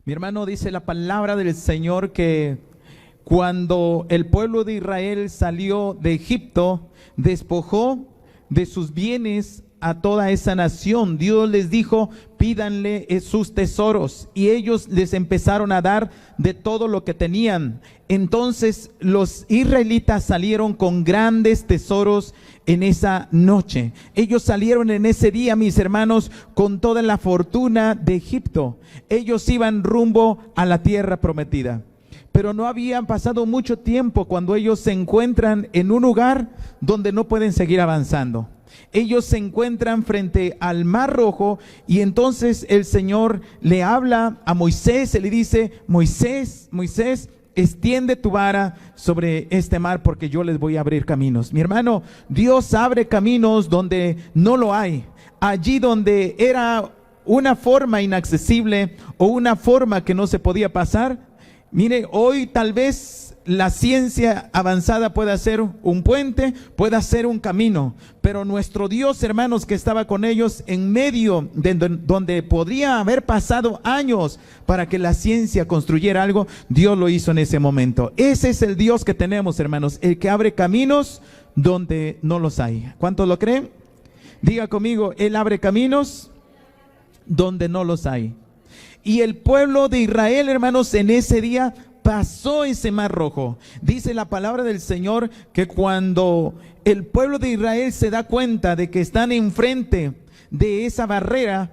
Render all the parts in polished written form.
Mi hermano, dice la palabra del Señor que cuando el pueblo de Israel salió de Egipto, despojó de sus bienes a toda esa nación. Dios les dijo: pídanle sus tesoros, y ellos les empezaron a dar de todo lo que tenían. Entonces los israelitas salieron con grandes tesoros en esa noche. Ellos salieron en ese día, mis hermanos, con toda la fortuna de Egipto. Ellos iban rumbo a la tierra prometida. Pero no había pasado mucho tiempo cuando ellos se encuentran en un lugar donde no pueden seguir avanzando. Ellos se encuentran frente al Mar Rojo, y entonces el Señor le habla a Moisés, le dice: Moisés, Moisés, extiende tu vara sobre este mar, porque yo les voy a abrir caminos. Mi hermano, Dios abre caminos donde no lo hay. Allí donde era una forma inaccesible o una forma que no se podía pasar, mire, hoy tal vez la ciencia avanzada puede hacer un puente, puede hacer un camino, pero nuestro Dios, hermanos, que estaba con ellos en medio de donde podría haber pasado años para que la ciencia construyera algo, Dios lo hizo en ese momento. Ese es el Dios que tenemos, hermanos, el que abre caminos donde no los hay. ¿Cuántos lo creen? Diga conmigo: Él abre caminos donde no los hay. Y el pueblo de Israel, hermanos, en ese día pasó ese Mar Rojo. Dice la palabra del Señor que cuando el pueblo de Israel se da cuenta de que están enfrente de esa barrera,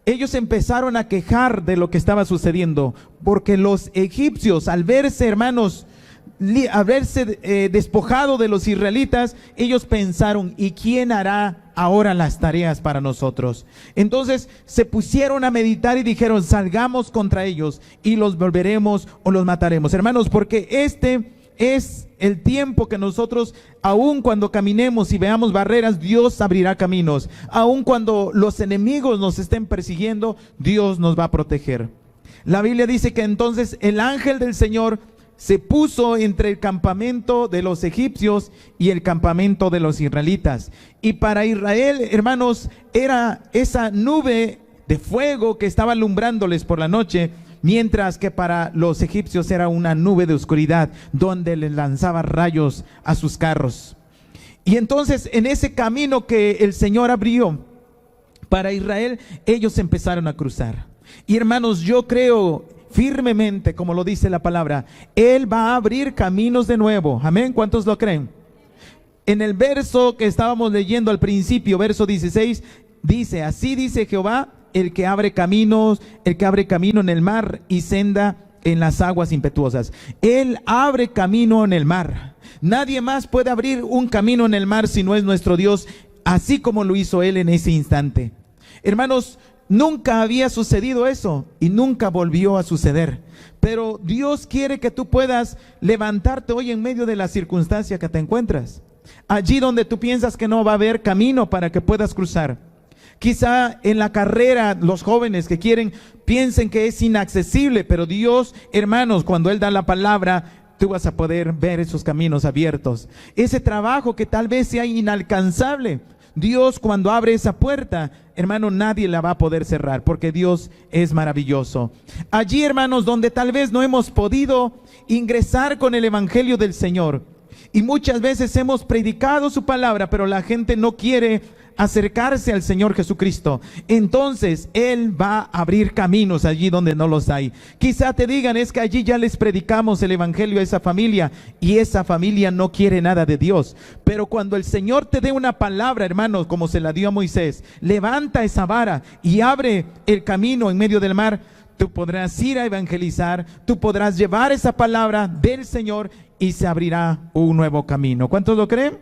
ellos empezaron a quejar de lo que estaba sucediendo, porque los egipcios, al verse, hermanos, haberse despojado de los israelitas, ellos pensaron: ¿y quién hará ahora las tareas para nosotros? Entonces se pusieron a meditar y dijeron: salgamos contra ellos y los volveremos o los mataremos. Hermanos, porque este es el tiempo que nosotros, aun cuando caminemos y veamos barreras, Dios abrirá caminos. Aun cuando los enemigos nos estén persiguiendo, Dios nos va a proteger. La Biblia dice que entonces el ángel del Señor se puso entre el campamento de los egipcios y el campamento de los israelitas. Y para Israel, hermanos, era esa nube de fuego que estaba alumbrándoles por la noche, mientras que para los egipcios era una nube de oscuridad donde les lanzaba rayos a sus carros. Y entonces, en ese camino que el Señor abrió para Israel, ellos empezaron a cruzar. Y hermanos, yo creo firmemente, como lo dice la palabra, Él va a abrir caminos de nuevo. Amén. ¿Cuántos lo creen? En el verso que estábamos leyendo al principio, verso 16, dice: así dice Jehová, el que abre caminos, el que abre camino en el mar y senda en las aguas impetuosas. Él abre camino en el mar. Nadie más puede abrir un camino en el mar si no es nuestro Dios, así como lo hizo Él en ese instante. Hermanos, nunca había sucedido eso y nunca volvió a suceder. Pero Dios quiere que tú puedas levantarte hoy en medio de la circunstancia que te encuentras. Allí donde tú piensas que no va a haber camino para que puedas cruzar. Quizá en la carrera los jóvenes que quieren piensen que es inaccesible, pero Dios, hermanos, cuando Él da la palabra, tú vas a poder ver esos caminos abiertos. Ese trabajo que tal vez sea inalcanzable, Dios, cuando abre esa puerta, hermano, nadie la va a poder cerrar, porque Dios es maravilloso. Allí, hermanos, donde tal vez no hemos podido ingresar con el evangelio del Señor, y muchas veces hemos predicado su palabra, pero la gente no quiere acercarse al Señor Jesucristo, entonces Él va a abrir caminos allí donde no los hay. Quizá te digan: es que allí ya les predicamos el evangelio a esa familia, y esa familia no quiere nada de Dios. Pero cuando el Señor te dé una palabra, hermanos, como se la dio a Moisés, levanta esa vara y abre el camino en medio del mar, tú podrás ir a evangelizar, tú podrás llevar esa palabra del Señor y se abrirá un nuevo camino. ¿Cuántos lo creen?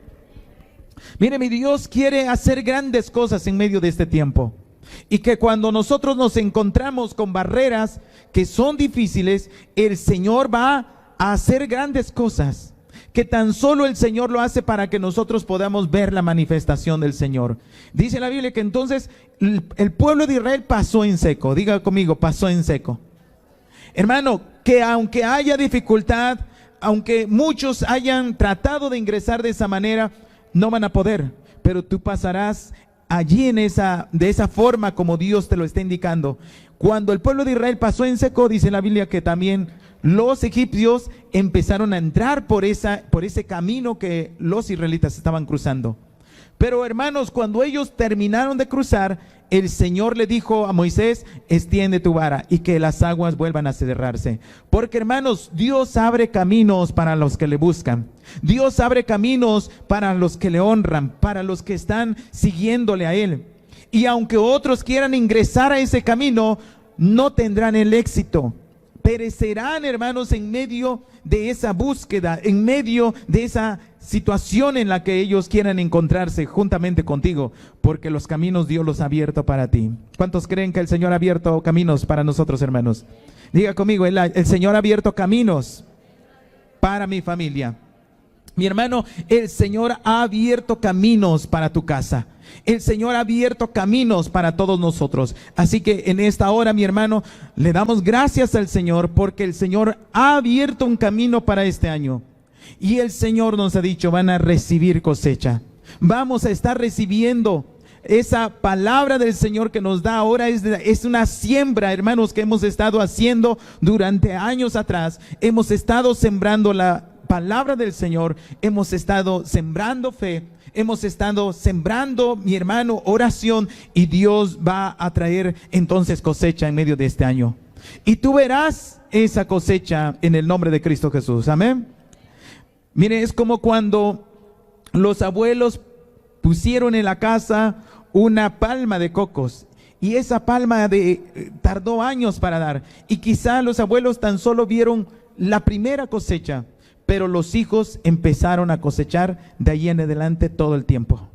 Mire, mi Dios quiere hacer grandes cosas en medio de este tiempo, y que cuando nosotros nos encontramos con barreras que son difíciles, el Señor va a hacer grandes cosas, que tan solo el Señor lo hace para que nosotros podamos ver la manifestación del Señor. Dice la Biblia que entonces el pueblo de Israel pasó en seco. Diga conmigo: pasó en seco. Hermano, que aunque haya dificultad, aunque muchos hayan tratado de ingresar de esa manera, no van a poder, pero tú pasarás allí de esa forma como Dios te lo está indicando. Cuando el pueblo de Israel pasó en seco, dice la Biblia que también los egipcios empezaron a entrar por ese camino que los israelitas estaban cruzando. Pero hermanos, cuando ellos terminaron de cruzar, el Señor le dijo a Moisés: extiende tu vara y que las aguas vuelvan a cerrarse. Porque hermanos, Dios abre caminos para los que le buscan. Dios abre caminos para los que le honran, para los que están siguiéndole a Él. Y aunque otros quieran ingresar a ese camino, no tendrán el éxito. Perecerán, hermanos, en medio de esa búsqueda, en medio de esa situación en la que ellos quieran encontrarse juntamente contigo, porque los caminos Dios los ha abierto para ti. ¿Cuántos creen que el Señor ha abierto caminos para nosotros, hermanos? Diga conmigo: el Señor ha abierto caminos para mi familia. Mi hermano, el Señor ha abierto caminos para tu casa. El Señor ha abierto caminos para todos nosotros. Así que en esta hora, mi hermano, le damos gracias al Señor porque el Señor ha abierto un camino para este año. Y el Señor nos ha dicho: van a recibir cosecha. Vamos a estar recibiendo esa palabra del Señor que nos da ahora. Es una siembra, hermanos, que hemos estado haciendo durante años atrás. Hemos estado sembrando la palabra del Señor, hemos estado sembrando fe, hemos estado sembrando, mi hermano, oración, y Dios va a traer entonces cosecha en medio de este año. Y tú verás esa cosecha en el nombre de Cristo Jesús. Amén. Mire, es como cuando los abuelos pusieron en la casa una palma de cocos, y esa palma tardó años para dar, y quizá los abuelos tan solo vieron la primera cosecha, pero los hijos empezaron a cosechar de ahí en adelante todo el tiempo.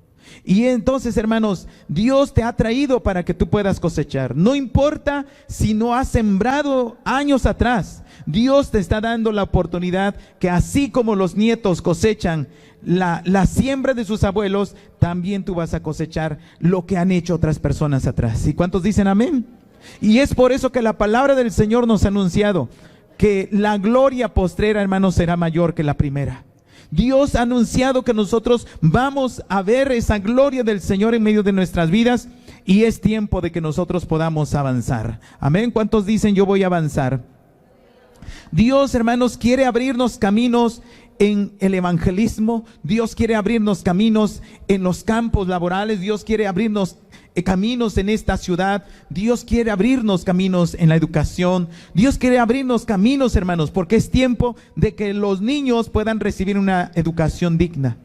Y entonces, hermanos, Dios te ha traído para que tú puedas cosechar. No importa si no has sembrado años atrás, Dios te está dando la oportunidad que así como los nietos cosechan la siembra de sus abuelos, también tú vas a cosechar lo que han hecho otras personas atrás. ¿Y cuántos dicen amén? Y es por eso que la palabra del Señor nos ha anunciado que la gloria postrera, hermanos, será mayor que la primera. Dios ha anunciado que nosotros vamos a ver esa gloria del Señor en medio de nuestras vidas, y es tiempo de que nosotros podamos avanzar. Amén. ¿Cuántos dicen: yo voy a avanzar? Dios, hermanos, quiere abrirnos caminos en el evangelismo. Dios quiere abrirnos caminos en los campos laborales. Dios quiere abrirnos caminos en esta ciudad. Dios quiere abrirnos caminos en la educación. Dios quiere abrirnos caminos, hermanos, porque es tiempo de que los niños puedan recibir una educación digna.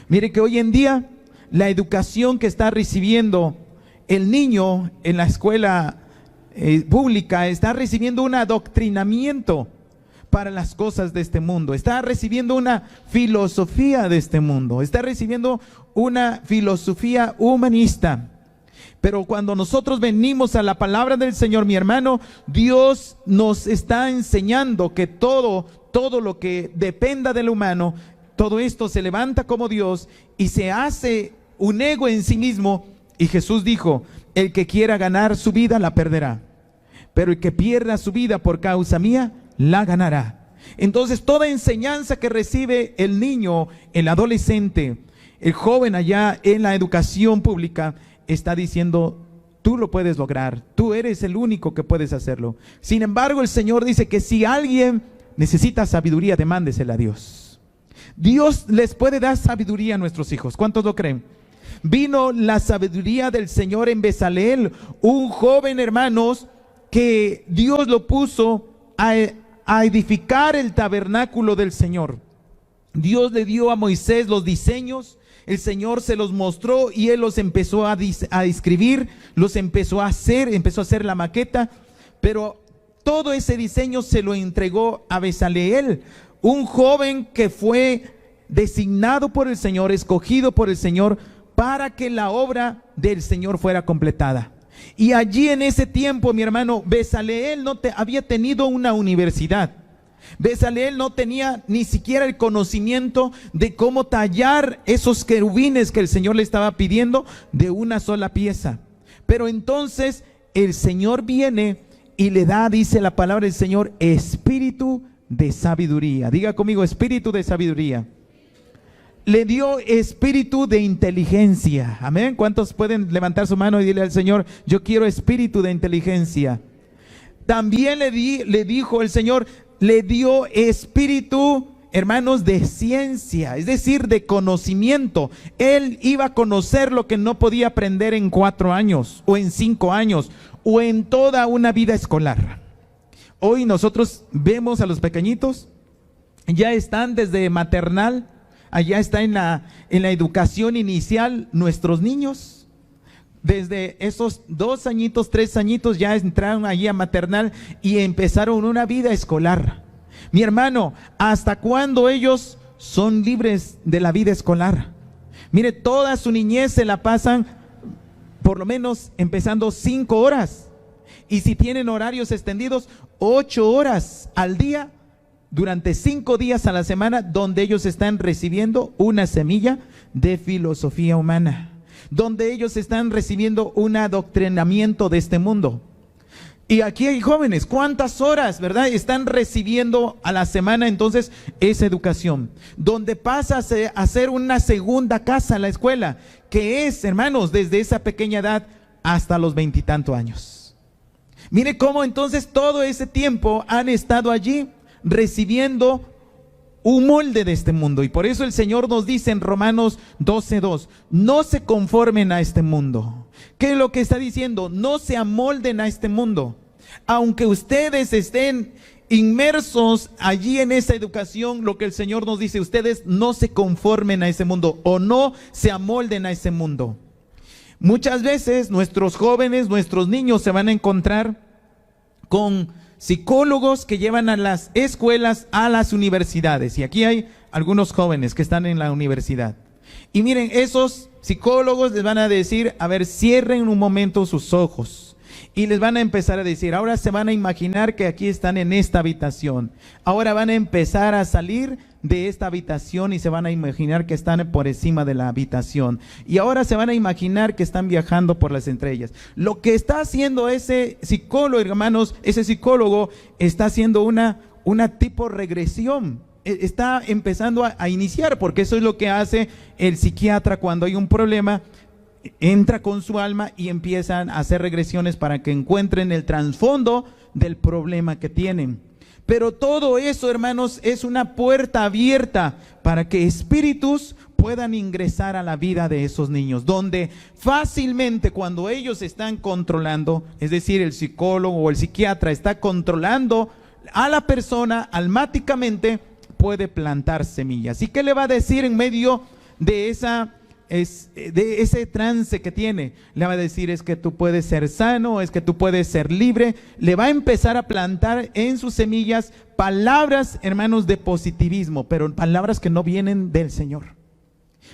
Mire que hoy en día la educación que está recibiendo el niño en la escuela pública está recibiendo un adoctrinamiento para las cosas de este mundo, está recibiendo una filosofía de este mundo, está recibiendo una filosofía humanista. Pero cuando nosotros venimos a la palabra del Señor, mi hermano, Dios nos está enseñando que todo lo que dependa del humano, todo esto se levanta como Dios y se hace un ego en sí mismo. Y Jesús dijo: el que quiera ganar su vida la perderá, pero el que pierda su vida por causa mía la ganará. Entonces, toda enseñanza que recibe el niño, el adolescente, el joven allá en la educación pública, está diciendo: tú lo puedes lograr, tú eres el único que puedes hacerlo. Sin embargo, el Señor dice que si alguien necesita sabiduría, demándesela a Dios. Dios les puede dar sabiduría a nuestros hijos. ¿Cuántos lo creen? Vino la sabiduría del Señor en Bezaleel, un joven, hermanos, que Dios lo puso a edificar el tabernáculo del Señor. Dios le dio a Moisés los diseños, el Señor se los mostró y él los empezó a escribir, los empezó a hacer la maqueta, pero todo ese diseño se lo entregó a Bezaleel, un joven que fue designado por el Señor, escogido por el Señor, para que la obra del Señor fuera completada. Y allí en ese tiempo, mi hermano, Bezaleel había tenido una universidad. Bezaleel no tenía ni siquiera el conocimiento de cómo tallar esos querubines que el Señor le estaba pidiendo de una sola pieza. Pero entonces el Señor viene y le da, dice la palabra del Señor, espíritu de sabiduría. Diga conmigo: espíritu de sabiduría. le dio espíritu de inteligencia. Amén. ¿Cuántos pueden levantar su mano y decirle al Señor, yo quiero espíritu de inteligencia? También le dijo el Señor, le dio espíritu, hermanos, de ciencia, es decir, de conocimiento. Él iba a conocer lo que no podía aprender en 4 años, o en 5 años, o en toda una vida escolar. Hoy nosotros vemos a los pequeñitos, ya están desde maternal, allá está en la educación inicial nuestros niños. Desde esos 2 añitos, 3 añitos ya entraron allí a maternal y empezaron una vida escolar. Mi hermano, ¿hasta cuándo ellos son libres de la vida escolar? Mire, toda su niñez se la pasan por lo menos empezando 5 horas. Y si tienen horarios extendidos, 8 horas al día, durante 5 días a la semana, donde ellos están recibiendo una semilla de filosofía humana, donde ellos están recibiendo un adoctrinamiento de este mundo. Y aquí hay jóvenes, ¿cuántas horas, verdad? Están recibiendo a la semana entonces esa educación, donde pasa a ser una segunda casa la escuela, que es, hermanos, desde esa pequeña edad hasta los 20 y tantos años. Mire cómo entonces todo ese tiempo han estado allí recibiendo un molde de este mundo. Y por eso el Señor nos dice en Romanos 12:2, no se conformen a este mundo. ¿Qué es lo que está diciendo? No se amolden a este mundo. Aunque ustedes estén inmersos allí en esa educación, lo que el Señor nos dice, ustedes no se conformen a ese mundo o no se amolden a ese mundo. Muchas veces nuestros jóvenes, nuestros niños se van a encontrar con psicólogos que llevan a las escuelas, a las universidades. Y aquí hay algunos jóvenes que están en la universidad. Y miren, esos psicólogos les van a decir, a ver, cierren un momento sus ojos. Y les van a empezar a decir, ahora se van a imaginar que aquí están en esta habitación. Ahora van a empezar a salir de esta habitación y se van a imaginar que están por encima de la habitación. Y ahora se van a imaginar que están viajando por las estrellas. Lo que está haciendo ese psicólogo, hermanos, ese psicólogo está haciendo una tipo regresión. Está empezando a iniciar, porque eso es lo que hace el psiquiatra cuando hay un problema. Entra con su alma y empiezan a hacer regresiones para que encuentren el trasfondo del problema que tienen. Pero todo eso, hermanos, es una puerta abierta para que espíritus puedan ingresar a la vida de esos niños, donde fácilmente cuando ellos están controlando, es decir, el psicólogo o el psiquiatra está controlando a la persona, almáticamente puede plantar semillas. ¿Y qué le va a decir en medio de ese trance que tiene? Le va a decir, es que tú puedes ser sano, es que tú puedes ser libre. Le va a empezar a plantar en sus semillas palabras, hermanos, de positivismo, pero palabras que no vienen del Señor,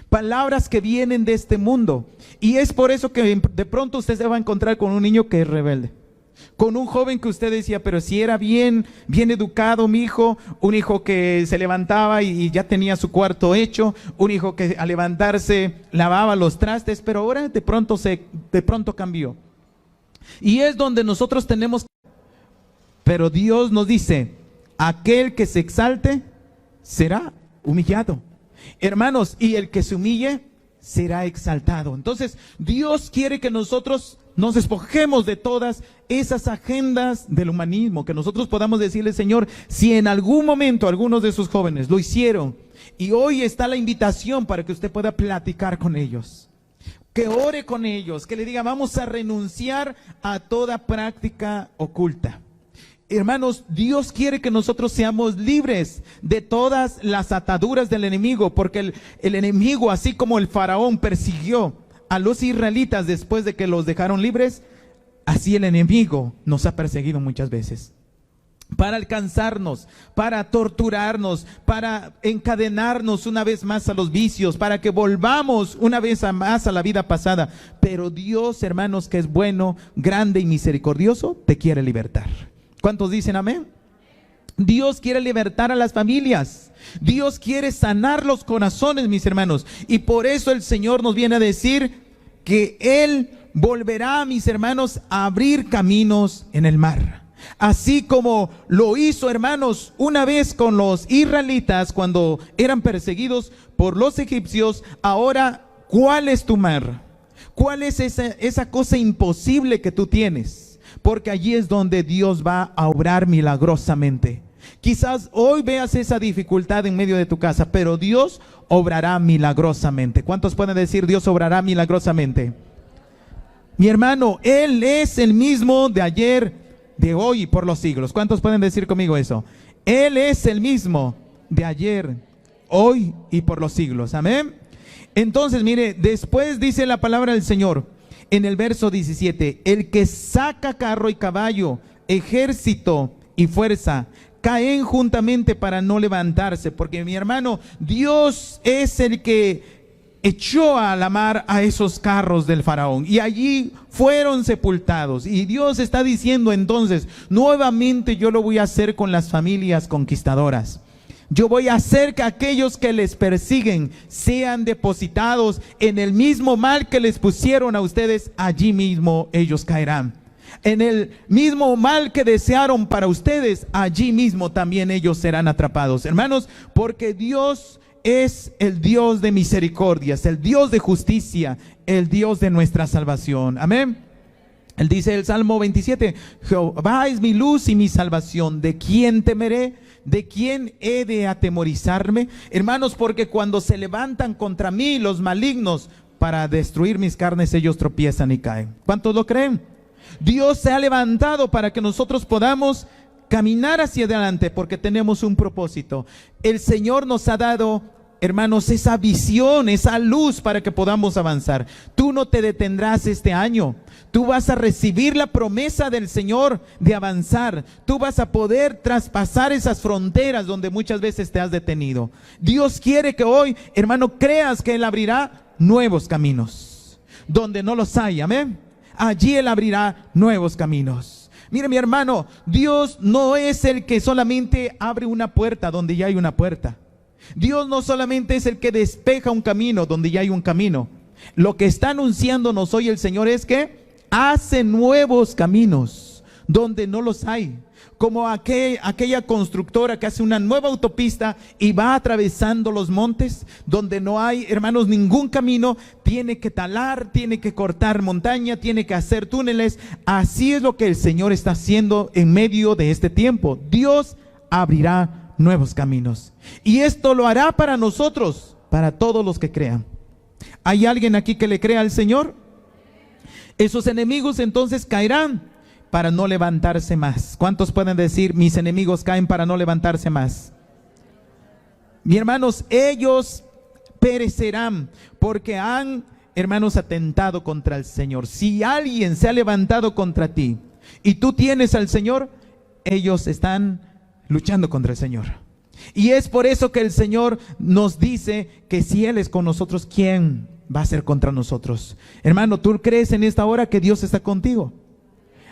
palabras que vienen de este mundo. Y es por eso que de pronto usted se va a encontrar con un niño que es rebelde, con un joven que usted decía, pero si era bien educado mi hijo, un hijo que se levantaba y ya tenía su cuarto hecho, un hijo que al levantarse lavaba los trastes, pero ahora de pronto cambió. Y es donde nosotros tenemos, pero Dios nos dice, aquel que se exalte será humillado, hermanos, y el que se humille será exaltado. Entonces Dios quiere que nosotros nos despojemos de todas esas agendas del humanismo, que nosotros podamos decirle, Señor, si en algún momento algunos de sus jóvenes lo hicieron y hoy está la invitación para que usted pueda platicar con ellos, que ore con ellos, que le diga, vamos a renunciar a toda práctica oculta. Hermanos, Dios quiere que nosotros seamos libres de todas las ataduras del enemigo, porque el enemigo, así como el faraón persiguió a los israelitas después de que los dejaron libres, así el enemigo nos ha perseguido muchas veces, para alcanzarnos, para torturarnos, para encadenarnos una vez más a los vicios, para que volvamos una vez más a la vida pasada. Pero Dios, hermanos, que es bueno, grande y misericordioso, te quiere libertar. ¿Cuántos dicen amén? Dios quiere libertar a las familias. Dios quiere sanar los corazones, mis hermanos. Y por eso el Señor nos viene a decir que Él volverá, mis hermanos, a abrir caminos en el mar. Así como lo hizo, hermanos, una vez con los israelitas cuando eran perseguidos por los egipcios, ahora, ¿cuál es tu mar? ¿Cuál es esa cosa imposible que tú tienes? Porque allí es donde Dios va a obrar milagrosamente. Quizás hoy veas esa dificultad en medio de tu casa, pero Dios obrará milagrosamente. ¿Cuántos pueden decir Dios obrará milagrosamente? Mi hermano, Él es el mismo de ayer, de hoy y por los siglos. ¿Cuántos pueden decir conmigo eso? Él es el mismo de ayer, hoy y por los siglos. Amén. Entonces, mire, después dice la palabra del Señor en el verso 17: el que saca carro y caballo, ejército y fuerza, caen juntamente para no levantarse. Porque, mi hermano, Dios es el que echó a la mar a esos carros del faraón y allí fueron sepultados. Y Dios está diciendo entonces, nuevamente yo lo voy a hacer con las familias conquistadoras. Yo voy a hacer que aquellos que les persiguen sean depositados en el mismo mal que les pusieron a ustedes. Allí mismo ellos caerán. En el mismo mal que desearon para ustedes, allí mismo también ellos serán atrapados. Hermanos, porque Dios es el Dios de misericordias, el Dios de justicia, el Dios de nuestra salvación. Amén. Él dice el Salmo 27, Jehová es mi luz y mi salvación, ¿de quién temeré? ¿De quién he de atemorizarme? Hermanos, porque cuando se levantan contra mí los malignos para destruir mis carnes, ellos tropiezan y caen. ¿Cuántos lo creen? Dios se ha levantado para que nosotros podamos caminar hacia adelante, porque tenemos un propósito. El Señor nos ha dado, hermanos, esa visión, esa luz para que podamos avanzar. Tú no te detendrás este año. Tú vas a recibir la promesa del Señor de avanzar. Tú vas a poder traspasar esas fronteras donde muchas veces te has detenido. Dios quiere que hoy, hermano, creas que Él abrirá nuevos caminos donde no los hay. Amén. Allí Él abrirá nuevos caminos. Mire, mi hermano, Dios no es el que solamente abre una puerta donde ya hay una puerta. Dios no solamente es el que despeja un camino donde ya hay un camino. Lo que está anunciándonos hoy el Señor es que hace nuevos caminos donde no los hay. Como aquella constructora que hace una nueva autopista y va atravesando los montes donde no hay, hermanos, ningún camino. Tiene que talar, tiene que cortar montaña, tiene que hacer túneles. Así es lo que el Señor está haciendo en medio de este tiempo. Dios abrirá nuevos caminos. Y esto lo hará para nosotros, para todos los que crean. ¿Hay alguien aquí que le crea al Señor? Esos enemigos entonces caerán para no levantarse más. ¿Cuántos pueden decir, mis enemigos caen para no levantarse más? Mis hermanos, ellos perecerán porque han, hermanos, atentado contra el Señor. Si alguien se ha levantado contra ti y tú tienes al Señor, ellos están luchando contra el Señor. Y es por eso que el Señor nos dice que si Él es con nosotros, ¿quién va a ser contra nosotros? Hermano, ¿tú crees en esta hora que Dios está contigo?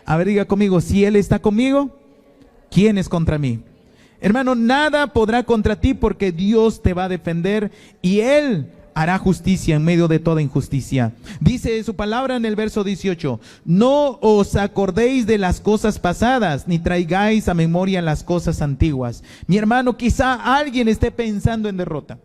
A ver, diga conmigo, si Él está conmigo, ¿quién es contra mí? Hermano, nada podrá contra ti porque Dios te va a defender y Él hará justicia en medio de toda injusticia. Dice su palabra en el verso 18, no os acordéis de las cosas pasadas, ni traigáis a memoria las cosas antiguas. Mi hermano, quizá alguien esté pensando en derrota.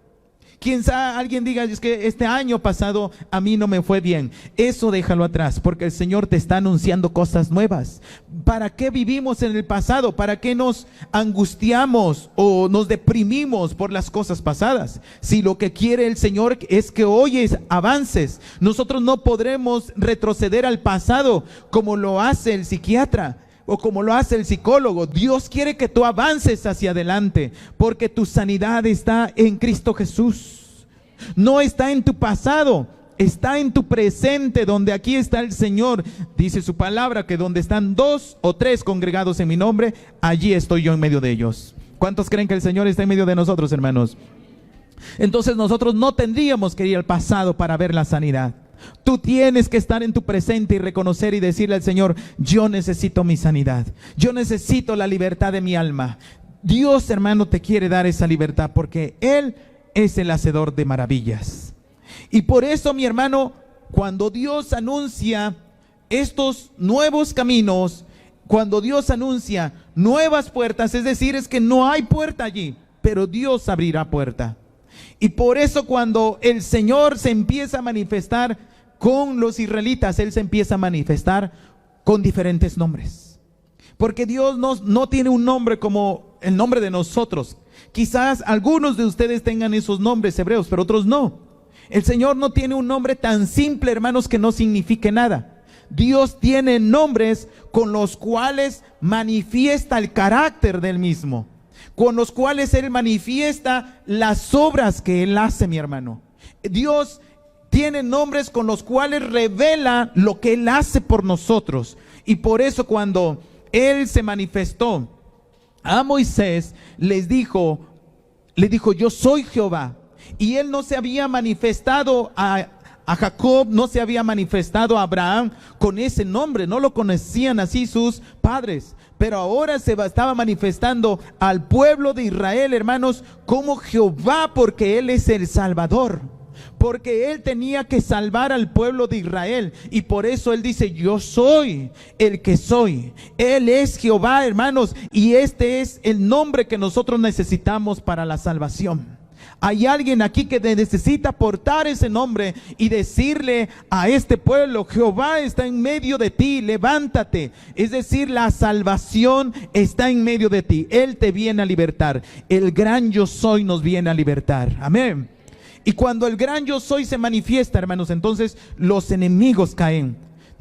Quizá alguien diga, es que este año pasado a mí no me fue bien. Eso déjalo atrás, porque el Señor te está anunciando cosas nuevas. ¿Para qué vivimos en el pasado? ¿Para qué nos angustiamos o nos deprimimos por las cosas pasadas? Si lo que quiere el Señor es que hoy avances. Nosotros no podremos retroceder al pasado como lo hace el psiquiatra o como lo hace el psicólogo. Dios quiere que tú avances hacia adelante, porque tu sanidad está en Cristo Jesús. No está en tu pasado, está en tu presente, donde aquí está el Señor. Dice su palabra que donde están 2 o 3 congregados en mi nombre, allí estoy yo en medio de ellos. ¿Cuántos creen que el Señor está en medio de nosotros, hermanos? Entonces nosotros no tendríamos que ir al pasado para ver la sanidad. Tú tienes que estar en tu presente y reconocer y decirle al Señor, yo necesito mi sanidad, yo necesito la libertad de mi alma. Dios, hermano, te quiere dar esa libertad porque Él es el hacedor de maravillas. Y por eso, mi hermano, cuando Dios anuncia estos nuevos caminos, cuando Dios anuncia nuevas puertas, es decir, es que no hay puerta allí, pero Dios abrirá puerta. Y por eso cuando el Señor se empieza a manifestar con los israelitas, Él se empieza a manifestar con diferentes nombres. Porque Dios no tiene un nombre como el nombre de nosotros. Quizás algunos de ustedes tengan esos nombres hebreos, pero otros no. El Señor no tiene un nombre tan simple, hermanos, que no signifique nada. Dios tiene nombres con los cuales manifiesta el carácter del mismo, con los cuales Él manifiesta las obras que Él hace, mi hermano. Dios tiene nombres con los cuales revela lo que Él hace por nosotros. Y por eso cuando Él se manifestó a Moisés, le dijo, yo soy Jehová. Y Él no se había manifestado a Jacob, no se había manifestado a Abraham con ese nombre, no lo conocían así sus padres. Pero ahora se estaba manifestando al pueblo de Israel, hermanos, como Jehová, porque Él es el Salvador. Porque Él tenía que salvar al pueblo de Israel. Y por eso Él dice, yo soy el que soy. Él es Jehová, hermanos. Y este es el nombre que nosotros necesitamos para la salvación. Hay alguien aquí que necesita portar ese nombre y decirle a este pueblo, Jehová está en medio de ti, levántate. Es decir, la salvación está en medio de ti. Él te viene a libertar. El gran yo soy nos viene a libertar. Amén. Y cuando el gran yo soy se manifiesta, hermanos, entonces los enemigos caen.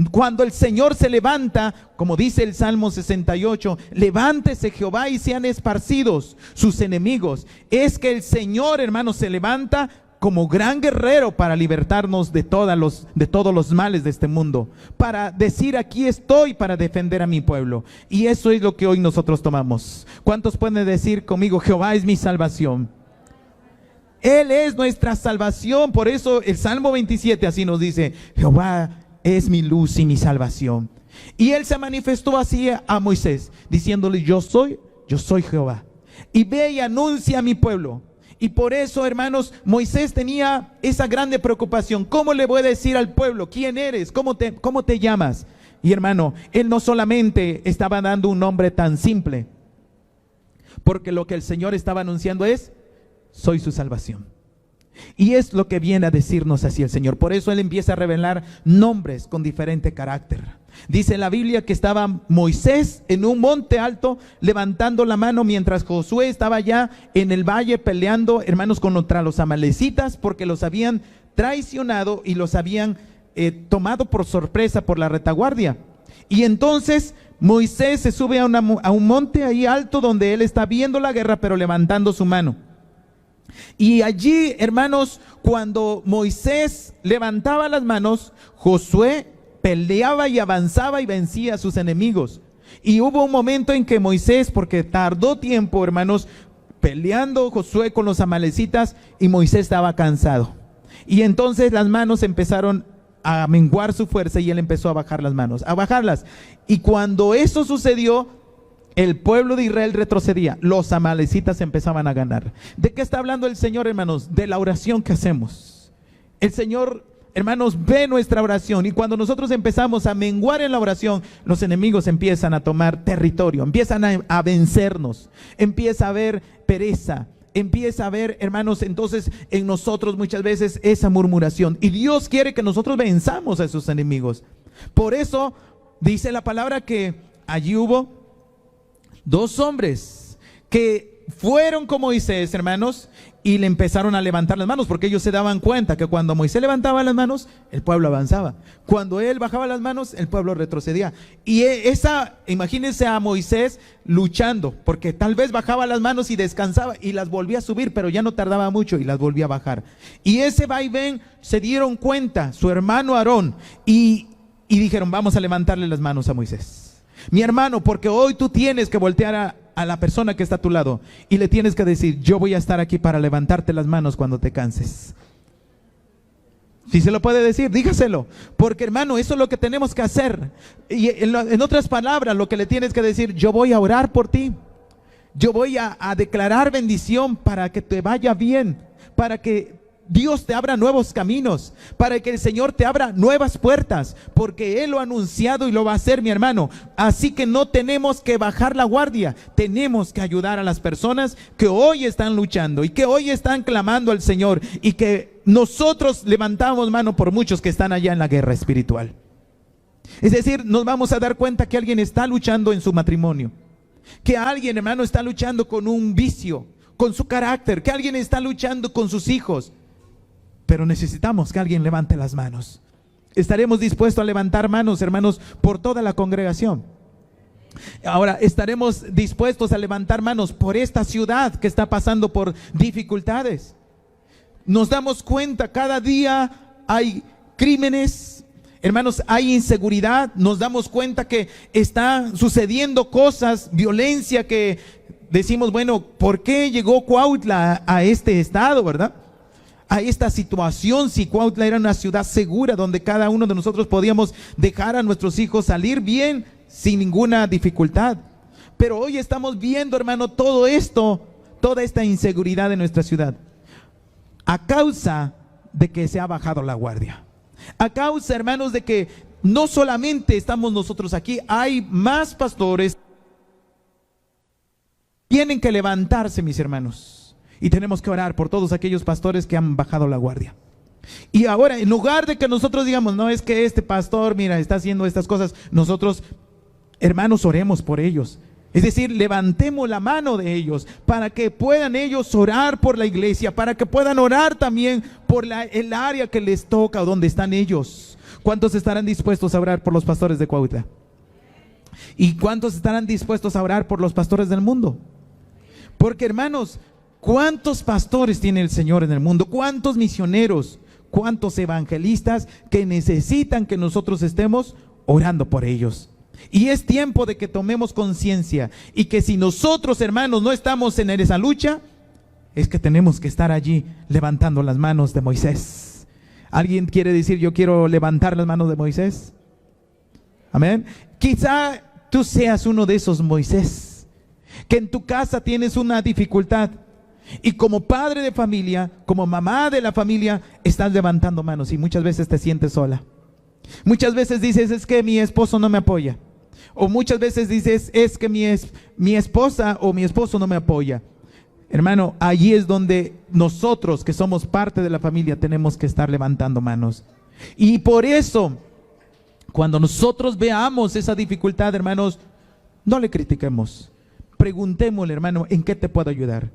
Cuando el Señor se levanta, como dice el Salmo 68, levántese Jehová y sean esparcidos sus enemigos. Es que el Señor, hermanos, se levanta como gran guerrero para libertarnos de todos los males de este mundo, para decir aquí estoy para defender a mi pueblo. Y eso es lo que hoy nosotros tomamos. ¿Cuántos pueden decir conmigo, Jehová es mi salvación? Él es nuestra salvación. Por eso el Salmo 27 así nos dice, Jehová es mi luz y mi salvación. Y Él se manifestó así a Moisés, diciéndole, yo soy Jehová. Y ve y anuncia a mi pueblo. Y por eso, hermanos, Moisés tenía esa grande preocupación. ¿Cómo le voy a decir al pueblo quién eres? ¿Cómo te llamas? Y hermano, Él no solamente estaba dando un nombre tan simple, porque lo que el Señor estaba anunciando es, soy su salvación. Y es lo que viene a decirnos así el Señor. Por eso Él empieza a revelar nombres con diferente carácter. Dice la Biblia que estaba Moisés en un monte alto levantando la mano, mientras Josué estaba ya en el valle peleando, hermanos, contra los amalecitas, porque los habían traicionado y los habían tomado por sorpresa por la retaguardia. Y entonces Moisés se sube a un monte ahí alto donde él está viendo la guerra, pero levantando su mano. Y allí, hermanos, cuando Moisés levantaba las manos, Josué peleaba y avanzaba y vencía a sus enemigos. Y hubo un momento en que Moisés, porque tardó tiempo, hermanos, peleando Josué con los amalecitas, y Moisés estaba cansado. Y entonces las manos empezaron a menguar su fuerza y él empezó a bajar las manos, a bajarlas. Y cuando eso sucedió, el pueblo de Israel retrocedía, los amalecitas empezaban a ganar. ¿De qué está hablando el Señor, hermanos? De la oración que hacemos. El Señor, hermanos, ve nuestra oración, y cuando nosotros empezamos a menguar en la oración, los enemigos empiezan a tomar territorio, empiezan a vencernos, empieza a haber pereza, empieza a haber, hermanos, entonces en nosotros muchas veces esa murmuración, y Dios quiere que nosotros venzamos a esos enemigos. Por eso dice la palabra que allí hubo dos hombres que fueron con Moisés, hermanos, y le empezaron a levantar las manos, porque ellos se daban cuenta que cuando Moisés levantaba las manos, el pueblo avanzaba. Cuando él bajaba las manos, el pueblo retrocedía. Y imagínense a Moisés luchando, porque tal vez bajaba las manos y descansaba y las volvía a subir, pero ya no tardaba mucho y las volvía a bajar. Y ese vaivén se dieron cuenta su hermano Aarón y dijeron, vamos a levantarle las manos a Moisés. Mi hermano, porque hoy tú tienes que voltear a la persona que está a tu lado y le tienes que decir, yo voy a estar aquí para levantarte las manos cuando te canses. Si se lo puede decir, dígaselo, porque hermano, eso es lo que tenemos que hacer. Y en otras palabras, lo que le tienes que decir, yo voy a orar por ti, yo voy a declarar bendición para que te vaya bien, para que Dios te abra nuevos caminos, para que el Señor te abra nuevas puertas, porque Él lo ha anunciado y lo va a hacer, mi hermano. Así que no tenemos que bajar la guardia, tenemos que ayudar a las personas que hoy están luchando y que hoy están clamando al Señor, y que nosotros levantamos mano por muchos que están allá en la guerra espiritual. Es decir, nos vamos a dar cuenta que alguien está luchando en su matrimonio, que alguien, hermano, está luchando con un vicio, con su carácter, que alguien está luchando con sus hijos. Pero necesitamos que alguien levante las manos. Estaremos dispuestos a levantar manos, hermanos, por toda la congregación. Ahora, estaremos dispuestos a levantar manos por esta ciudad que está pasando por dificultades. Nos damos cuenta, cada día hay crímenes, hermanos, hay inseguridad. Nos damos cuenta que están sucediendo cosas, violencia, que decimos, bueno, ¿por qué llegó Cuautla a este estado, verdad? A esta situación, si Cuautla era una ciudad segura donde cada uno de nosotros podíamos dejar a nuestros hijos salir bien sin ninguna dificultad. Pero hoy estamos viendo, hermano, todo esto, toda esta inseguridad en nuestra ciudad, a causa de que se ha bajado la guardia, a causa, hermanos, de que no solamente estamos nosotros aquí, hay más pastores. Tienen que levantarse, mis hermanos, y tenemos que orar por todos aquellos pastores que han bajado la guardia. Y ahora, en lugar de que nosotros digamos, no, es que este pastor, mira, está haciendo estas cosas, nosotros, hermanos, oremos por ellos. Es decir, levantemos la mano de ellos para que puedan ellos orar por la iglesia, para que puedan orar también por el área que les toca o donde están ellos. ¿Cuántos estarán dispuestos a orar por los pastores de Cuautla? ¿Y cuántos estarán dispuestos a orar por los pastores del mundo? Porque, hermanos, ¿cuántos pastores tiene el Señor en el mundo? ¿Cuántos misioneros? ¿Cuántos evangelistas que necesitan que nosotros estemos orando por ellos? Y es tiempo de que tomemos conciencia, y que si nosotros, hermanos, no estamos en esa lucha, es que tenemos que estar allí levantando las manos de Moisés. ¿Alguien quiere decir, yo quiero levantar las manos de Moisés? Amén. Quizá tú seas uno de esos Moisés, que en tu casa tienes una dificultad, y como padre de familia, como mamá de la familia, estás levantando manos, y muchas veces te sientes sola. Muchas veces dices, es que mi esposo no me apoya. O muchas veces dices, es que mi esposa o mi esposo no me apoya. Hermano, allí es donde nosotros, que somos parte de la familia, tenemos que estar levantando manos. Y por eso, cuando nosotros veamos esa dificultad, hermanos, no le critiquemos. Preguntémosle, hermano, ¿en qué te puedo ayudar?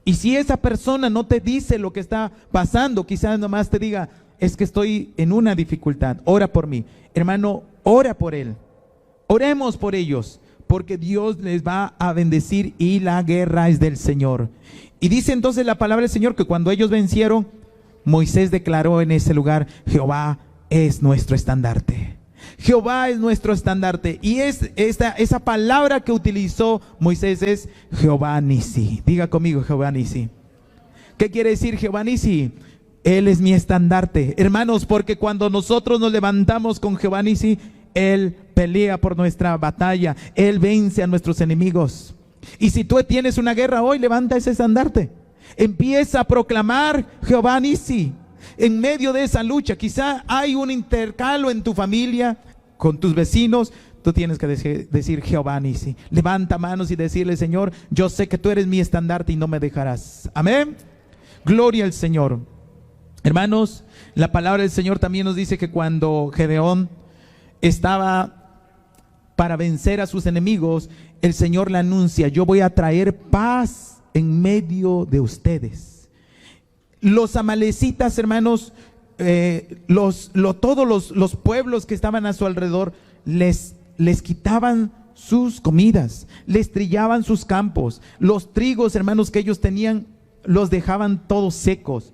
Y si esa persona no te dice lo que está pasando, quizás nomás te diga, es que estoy en una dificultad, ora por mí. Hermano, ora por él. Oremos por ellos, porque Dios les va a bendecir y la guerra es del Señor. Y dice entonces la palabra del Señor que cuando ellos vencieron, Moisés declaró en ese lugar, Jehová es nuestro estandarte. Jehová es nuestro estandarte. Y esa palabra que utilizó Moisés es Jehová Nisi. Diga conmigo, Jehová Nisi. ¿Qué quiere decir Jehová Nisi? Él es mi estandarte, hermanos, porque cuando nosotros nos levantamos con Jehová Nisi, Él pelea por nuestra batalla, Él vence a nuestros enemigos. Y si tú tienes una guerra hoy, levanta ese estandarte, empieza a proclamar Jehová Nisi. En medio de esa lucha, quizá hay un intercalo en tu familia, con tus vecinos, tú tienes que decir Jehová Nisi. Levanta manos y decirle, Señor, yo sé que tú eres mi estandarte y no me dejarás. Amén. Gloria al Señor. Hermanos, la palabra del Señor también nos dice que cuando Gedeón estaba para vencer a sus enemigos, el Señor le anuncia, yo voy a traer paz en medio de ustedes. Los amalecitas, hermanos, todos los pueblos que estaban a su alrededor, les quitaban sus comidas, les trillaban sus campos, los trigos, hermanos, que ellos tenían, los dejaban todos secos.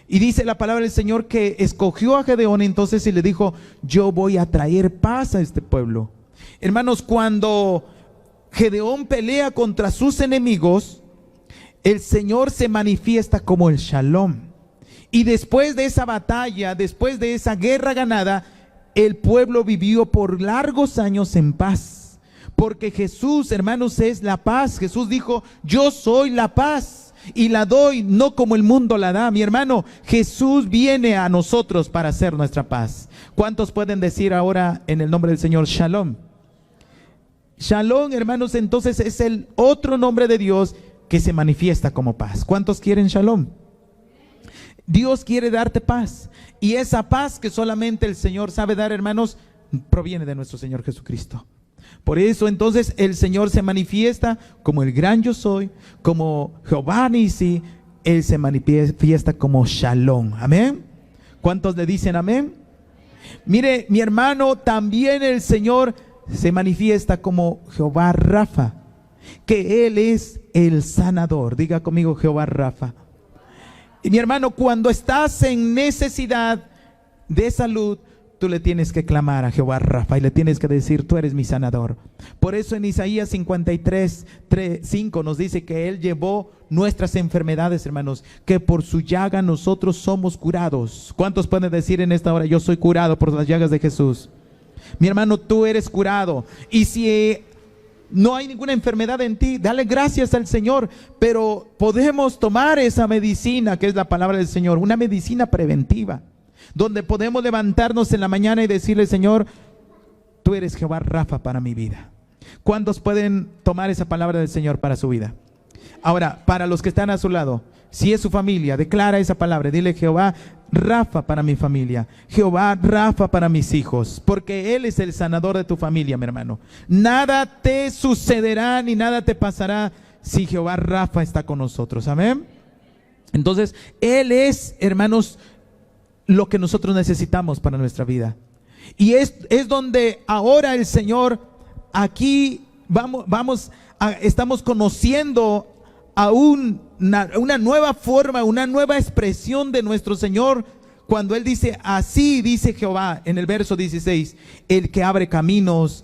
Y dice la palabra del Señor que escogió a Gedeón entonces y le dijo, yo voy a traer paz a este pueblo. Hermanos, cuando Gedeón pelea contra sus enemigos, el Señor se manifiesta como el Shalom. Y después de esa batalla, después de esa guerra ganada, el pueblo vivió por largos años en paz. Porque Jesús, hermanos, es la paz. Jesús dijo, yo soy la paz. y la doy no como el mundo la da. Mi hermano, Jesús viene a nosotros para hacer nuestra paz. ¿Cuántos pueden decir ahora en el nombre del Señor Shalom? Shalom, hermanos, entonces es el otro nombre de Dios que se manifiesta como paz. ¿Cuántos quieren Shalom? Dios quiere darte paz, y esa paz que solamente el Señor sabe dar, hermanos, proviene de nuestro Señor Jesucristo. Por eso entonces el Señor se manifiesta como el gran yo soy, como Jehová Nisi. Él se manifiesta como Shalom. Amén. ¿Cuántos le dicen amén? Mire, mi hermano, también el Señor se manifiesta como Jehová Rafa, que Él es el sanador. Diga conmigo, Jehová Rafa. Y mi hermano, cuando estás en necesidad de salud, tú le tienes que clamar a Jehová Rafa y le tienes que decir: tú eres mi sanador. Por eso en Isaías 53:5 nos dice que Él llevó nuestras enfermedades, hermanos, que por su llaga nosotros somos curados. ¿Cuántos pueden decir en esta hora: yo soy curado por las llagas de Jesús? Mi hermano, tú eres curado. Y si no hay ninguna enfermedad en ti, dale gracias al Señor. Pero podemos tomar esa medicina que es la palabra del Señor, una medicina preventiva, donde podemos levantarnos en la mañana y decirle: Señor, tú eres Jehová Rafa para mi vida. ¿Cuántos pueden tomar esa palabra del Señor para su vida? Ahora, para los que están a su lado, si es su familia, declara esa palabra. Dile: Jehová Rafa para mi familia, Jehová Rafa para mis hijos, porque Él es el sanador de tu familia, mi hermano. Nada te sucederá ni nada te pasará si Jehová Rafa está con nosotros. Amén. Entonces, Él es, hermanos, lo que nosotros necesitamos para nuestra vida. Y es donde ahora el Señor, aquí estamos conociendo a una nueva forma, una nueva expresión de nuestro Señor, cuando Él dice: así dice Jehová, en el verso 16, el que abre caminos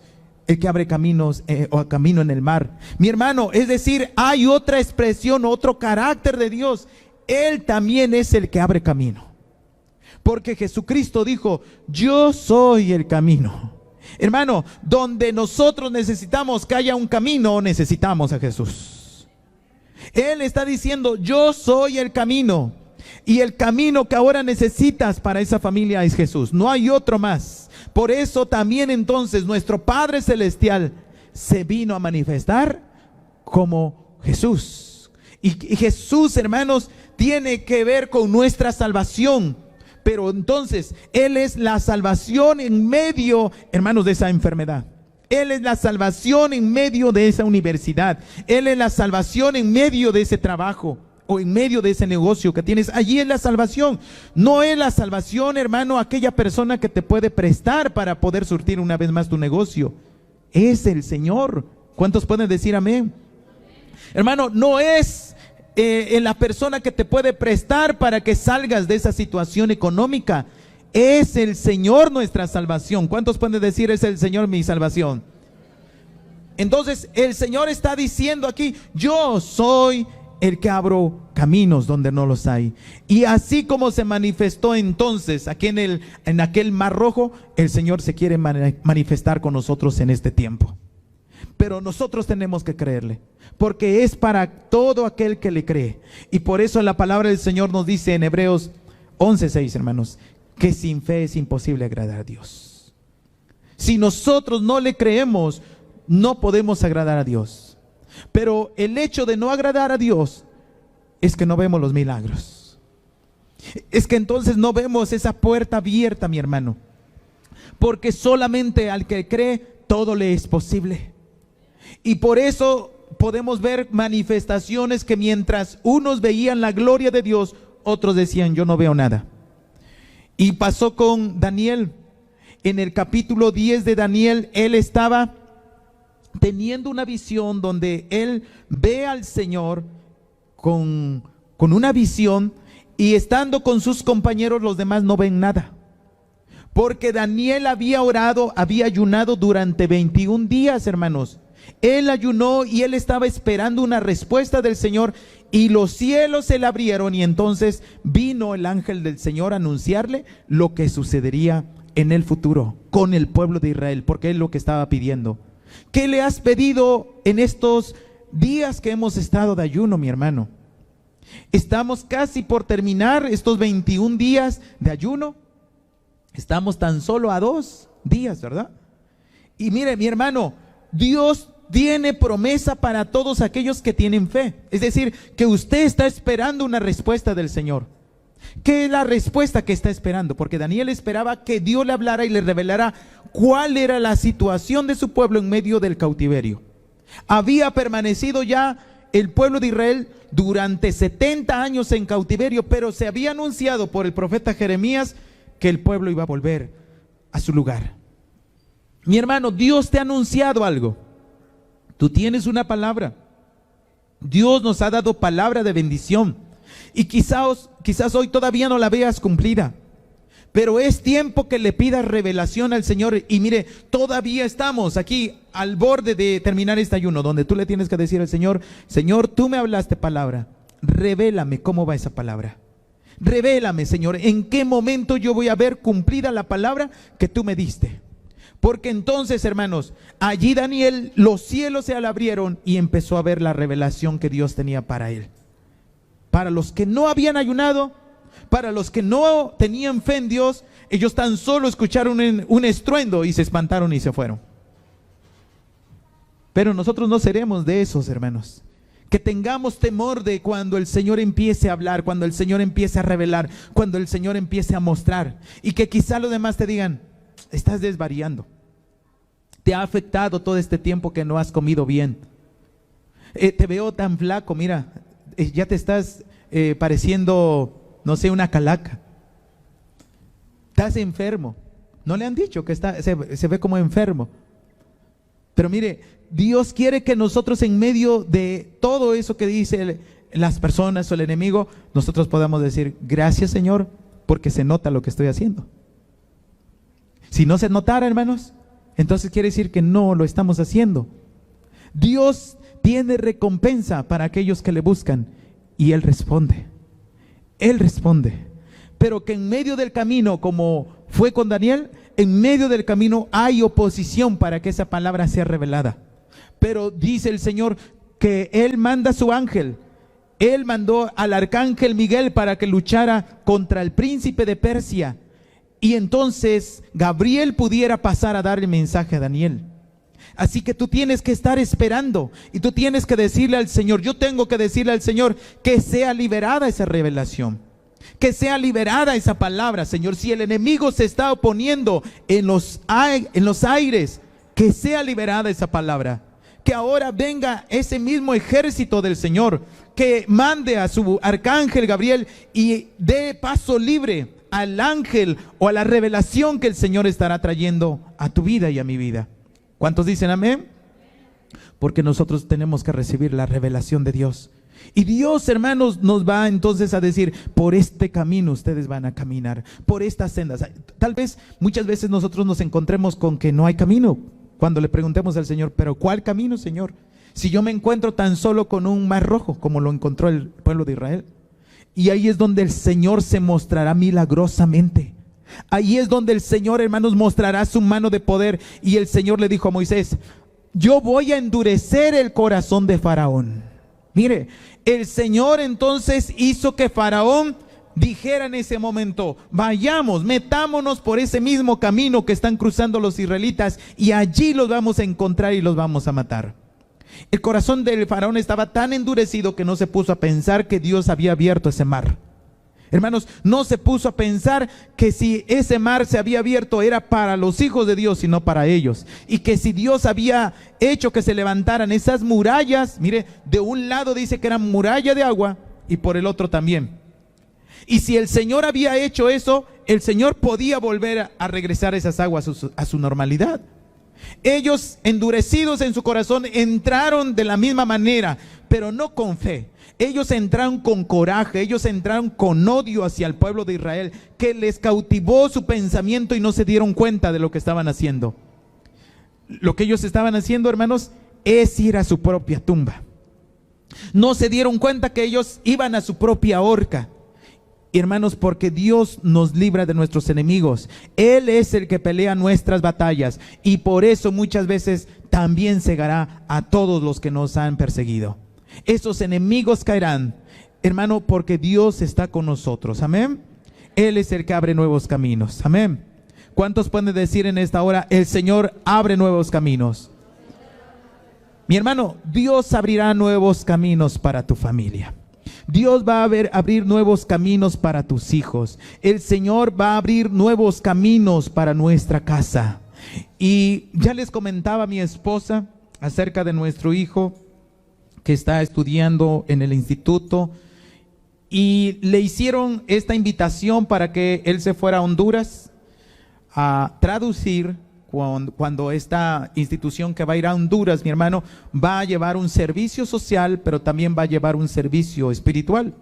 o camino en el mar. Mi hermano, es decir, hay otra expresión, otro carácter de Dios. Él también es el que abre camino, porque Jesucristo dijo: yo soy el camino. Hermano, donde nosotros necesitamos que haya un camino, necesitamos a Jesús. Él está diciendo: yo soy el camino, y el camino que ahora necesitas para esa familia es Jesús. No hay otro más. Por eso también entonces nuestro Padre Celestial se vino a manifestar como Jesús. Y Jesús, hermanos, tiene que ver con nuestra salvación. Pero entonces Él es la salvación en medio, hermanos, de esa enfermedad. Él es la salvación en medio de esa universidad. Él es la salvación en medio de ese trabajo o en medio de ese negocio que tienes. Allí es la salvación. No es la salvación, hermano, aquella persona que te puede prestar para poder surtir una vez más tu negocio. Es el Señor. ¿Cuántos pueden decir amén? Hermano, no es en la persona que te puede prestar para que salgas de esa situación económica. Es el Señor nuestra salvación. ¿Cuántos pueden decir: es el Señor mi salvación? Entonces el Señor está diciendo aquí: yo soy el que abro caminos donde no los hay. Y así como se manifestó entonces aquí en aquel mar rojo, el Señor se quiere manifestar con nosotros en este tiempo. Pero nosotros tenemos que creerle, porque es para todo aquel que le cree. Y por eso la palabra del Señor nos dice en Hebreos 11:6, hermanos, que sin fe es imposible agradar a Dios. Si nosotros no le creemos, no podemos agradar a Dios. Pero el hecho de no agradar a Dios es que no vemos los milagros. Es que entonces no vemos esa puerta abierta, mi hermano. Porque solamente al que cree, todo le es posible. Y por eso podemos ver manifestaciones que mientras unos veían la gloria de Dios, otros decían: yo no veo nada. Y pasó con Daniel. En el capítulo 10 de Daniel, él estaba teniendo una visión donde él ve al Señor con una visión, y estando con sus compañeros, los demás no ven nada. Porque Daniel había orado, había ayunado durante 21 días, hermanos. Él ayunó y él estaba esperando una respuesta del Señor, y los cielos se le abrieron, y entonces vino el ángel del Señor a anunciarle lo que sucedería en el futuro con el pueblo de Israel, porque es lo que estaba pidiendo. ¿Qué le has pedido en estos días que hemos estado de ayuno, mi hermano? Estamos casi por terminar estos 21 días de ayuno. Estamos tan solo a 2 días, ¿verdad? Y mire, mi hermano, Dios tiene promesa para todos aquellos que tienen fe. Es decir, que usted está esperando una respuesta del Señor. ¿Qué es la respuesta que está esperando? Porque Daniel esperaba que Dios le hablara y le revelara cuál era la situación de su pueblo en medio del cautiverio. Había permanecido ya el pueblo de Israel durante 70 años en cautiverio, pero se había anunciado por el profeta Jeremías que el pueblo iba a volver a su lugar. Mi hermano, Dios te ha anunciado algo. Tú tienes una palabra. Dios nos ha dado palabra de bendición. Y quizás hoy todavía no la veas cumplida, pero es tiempo que le pidas revelación al Señor. Y mire, todavía estamos aquí al borde de terminar este ayuno, donde tú le tienes que decir al Señor: Señor, tú me hablaste palabra, revélame cómo va esa palabra. Revélame, Señor, en qué momento yo voy a ver cumplida la palabra que tú me diste. Porque entonces, hermanos, allí Daniel, los cielos se le abrieron y empezó a ver la revelación que Dios tenía para él. Para los que no habían ayunado, para los que no tenían fe en Dios, ellos tan solo escucharon un estruendo y se espantaron y se fueron. Pero nosotros no seremos de esos, hermanos. Que tengamos temor de cuando el Señor empiece a hablar, cuando el Señor empiece a revelar, cuando el Señor empiece a mostrar. Y que quizá los demás te digan: estás desvariando. Te ha afectado todo este tiempo que no has comido bien. Te veo tan flaco, mira, ya te estás pareciendo, no sé, una calaca. Estás enfermo. No le han dicho que se ve como enfermo. Pero mire, Dios quiere que nosotros, en medio de todo eso que dicen las personas o el enemigo, nosotros podamos decir: gracias, Señor, porque se nota lo que estoy haciendo. Si no se notara, hermanos, entonces quiere decir que no lo estamos haciendo. Dios tiene recompensa para aquellos que le buscan, y Él responde. Él responde. Pero que en medio del camino, como fue con Daniel, en medio del camino hay oposición para que esa palabra sea revelada. Pero dice el Señor que Él manda a su ángel. Él mandó al arcángel Miguel para que luchara contra el príncipe de Persia. Y entonces Gabriel pudiera pasar a dar el mensaje a Daniel. Así que tú tienes que estar esperando y tú tienes que decirle al Señor, yo tengo que decirle al Señor que sea liberada esa revelación, que sea liberada esa palabra, Señor. Si el enemigo se está oponiendo en los aires, que sea liberada esa palabra. Que ahora venga ese mismo ejército del Señor, que mande a su arcángel Gabriel y dé paso libre al ángel o a la revelación que el Señor estará trayendo a tu vida y a mi vida. ¿Cuántos dicen amén? Porque nosotros tenemos que recibir la revelación de Dios. Y Dios, hermanos, nos va entonces a decir: por este camino ustedes van a caminar, por estas sendas. Tal vez muchas veces nosotros nos encontremos con que no hay camino, cuando le preguntemos al Señor: pero ¿cuál camino, Señor? Si yo me encuentro tan solo con un mar rojo, como lo encontró el pueblo de Israel. Y ahí es donde el Señor se mostrará milagrosamente. Ahí es donde el Señor, hermanos, mostrará su mano de poder. Y el Señor le dijo a Moisés: yo voy a endurecer el corazón de Faraón. Mire, el Señor entonces hizo que Faraón dijera en ese momento: vayamos, metámonos por ese mismo camino que están cruzando los israelitas, y allí los vamos a encontrar y los vamos a matar. El corazón del Faraón estaba tan endurecido que no se puso a pensar que Dios había abierto ese mar. Hermanos, no se puso a pensar que si ese mar se había abierto era para los hijos de Dios y no para ellos. Y que si Dios había hecho que se levantaran esas murallas, mire, de un lado dice que era muralla de agua y por el otro también. Y si el Señor había hecho eso, el Señor podía volver a regresar esas aguas a su normalidad. Ellos, endurecidos en su corazón, entraron de la misma manera, pero no con fe. Ellos entraron con coraje, ellos entraron con odio hacia el pueblo de Israel, que les cautivó su pensamiento y no se dieron cuenta de lo que estaban haciendo. Lo que ellos estaban haciendo, hermanos, es ir a su propia tumba. No se dieron cuenta que ellos iban a su propia horca. Hermanos, porque Dios nos libra de nuestros enemigos. Él es el que pelea nuestras batallas, y por eso muchas veces también cegará a todos los que nos han perseguido. Esos enemigos caerán, hermano, porque Dios está con nosotros. Amén. Él es el que abre nuevos caminos. Amén. ¿Cuántos pueden decir en esta hora, el Señor abre nuevos caminos? Mi hermano, Dios abrirá nuevos caminos para tu familia. Dios va a abrir nuevos caminos para tus hijos. El Señor va a abrir nuevos caminos para nuestra casa. Y ya les comentaba a mi esposa acerca de nuestro hijo que está estudiando en el instituto, y le hicieron esta invitación para que él se fuera a Honduras a traducir. Cuando esta institución que va a ir a Honduras, mi hermano, va a llevar un servicio social, pero también va a llevar un servicio espiritual.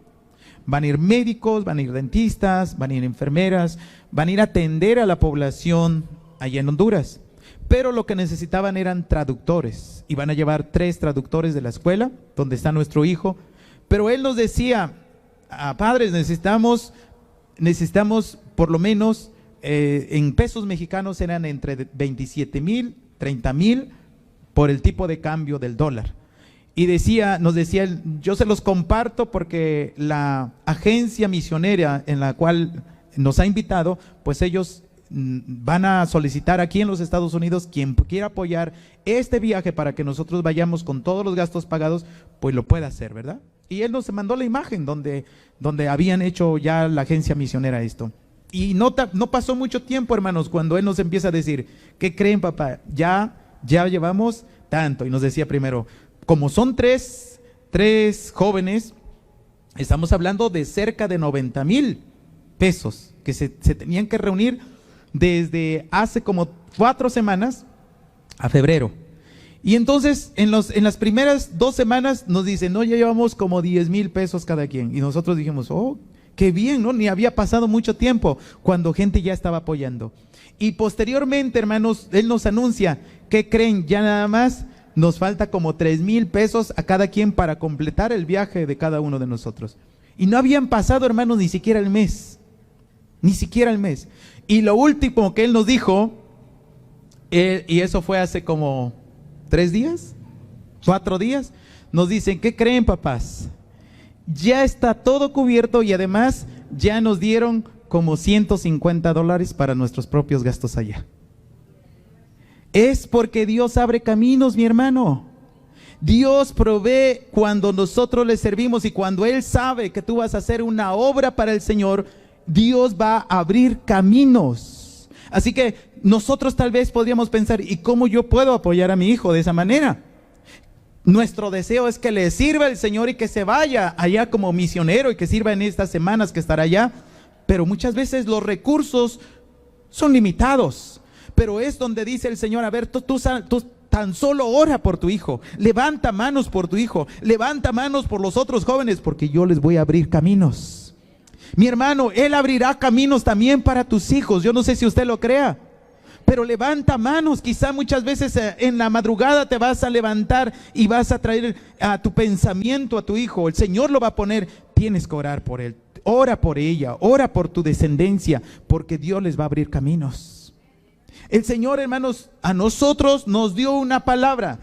Van a ir médicos, van a ir dentistas, van a ir enfermeras, van a ir a atender a la población allá en Honduras. Pero lo que necesitaban eran traductores, y van a llevar 3 traductores de la escuela donde está nuestro hijo. Pero él nos decía, padres, necesitamos por lo menos, en pesos mexicanos eran entre 27,000, 30,000 por el tipo de cambio del dólar. Y nos decía, yo se los comparto porque la agencia misionera en la cual nos ha invitado, pues ellos van a solicitar aquí en los Estados Unidos, quien quiera apoyar este viaje para que nosotros vayamos con todos los gastos pagados, pues lo puede hacer, ¿verdad? Y él nos mandó la imagen donde habían hecho ya la agencia misionera esto. Y no pasó mucho tiempo, hermanos, cuando él nos empieza a decir, ¿qué creen, papá? Ya llevamos tanto. Y nos decía primero, como son tres jóvenes, estamos hablando de cerca de 90,000 pesos que se tenían que reunir desde hace como 4 semanas a febrero. Y entonces en las primeras 2 semanas nos dicen, no, ya llevamos como 10,000 pesos cada quien. Y nosotros dijimos, oh, qué bien, ¿no? Ni había pasado mucho tiempo cuando gente ya estaba apoyando. Y posteriormente, hermanos, él nos anuncia, ¿qué creen? Ya nada más nos falta como 3,000 pesos a cada quien para completar el viaje de cada uno de nosotros. Y no habían pasado, hermanos, ni siquiera el mes. Ni siquiera el mes. Y lo último que él nos dijo, y eso fue hace como 3 días, 4 días, nos dicen, ¿qué creen, papás? Ya está todo cubierto y además ya nos dieron como $150 para nuestros propios gastos allá. Es porque Dios abre caminos, mi hermano. Dios provee cuando nosotros le servimos, y cuando Él sabe que tú vas a hacer una obra para el Señor, Dios va a abrir caminos. Así que nosotros tal vez podríamos pensar, ¿y cómo yo puedo apoyar a mi hijo de esa manera? Nuestro deseo es que le sirva el Señor y que se vaya allá como misionero y que sirva en estas semanas que estará allá. Pero muchas veces los recursos son limitados. Pero es donde dice el Señor, a ver, tú tan solo ora por tu hijo, levanta manos por tu hijo, levanta manos por los otros jóvenes, porque yo les voy a abrir caminos. Mi hermano, Él abrirá caminos también para tus hijos. Yo no sé si usted lo crea, pero levanta manos. Quizá muchas veces en la madrugada te vas a levantar y vas a traer a tu pensamiento a tu hijo. El Señor lo va a poner. Tienes que orar por él. Ora por ella, ora por tu descendencia, porque Dios les va a abrir caminos. El Señor, hermanos, a nosotros nos dio una palabra.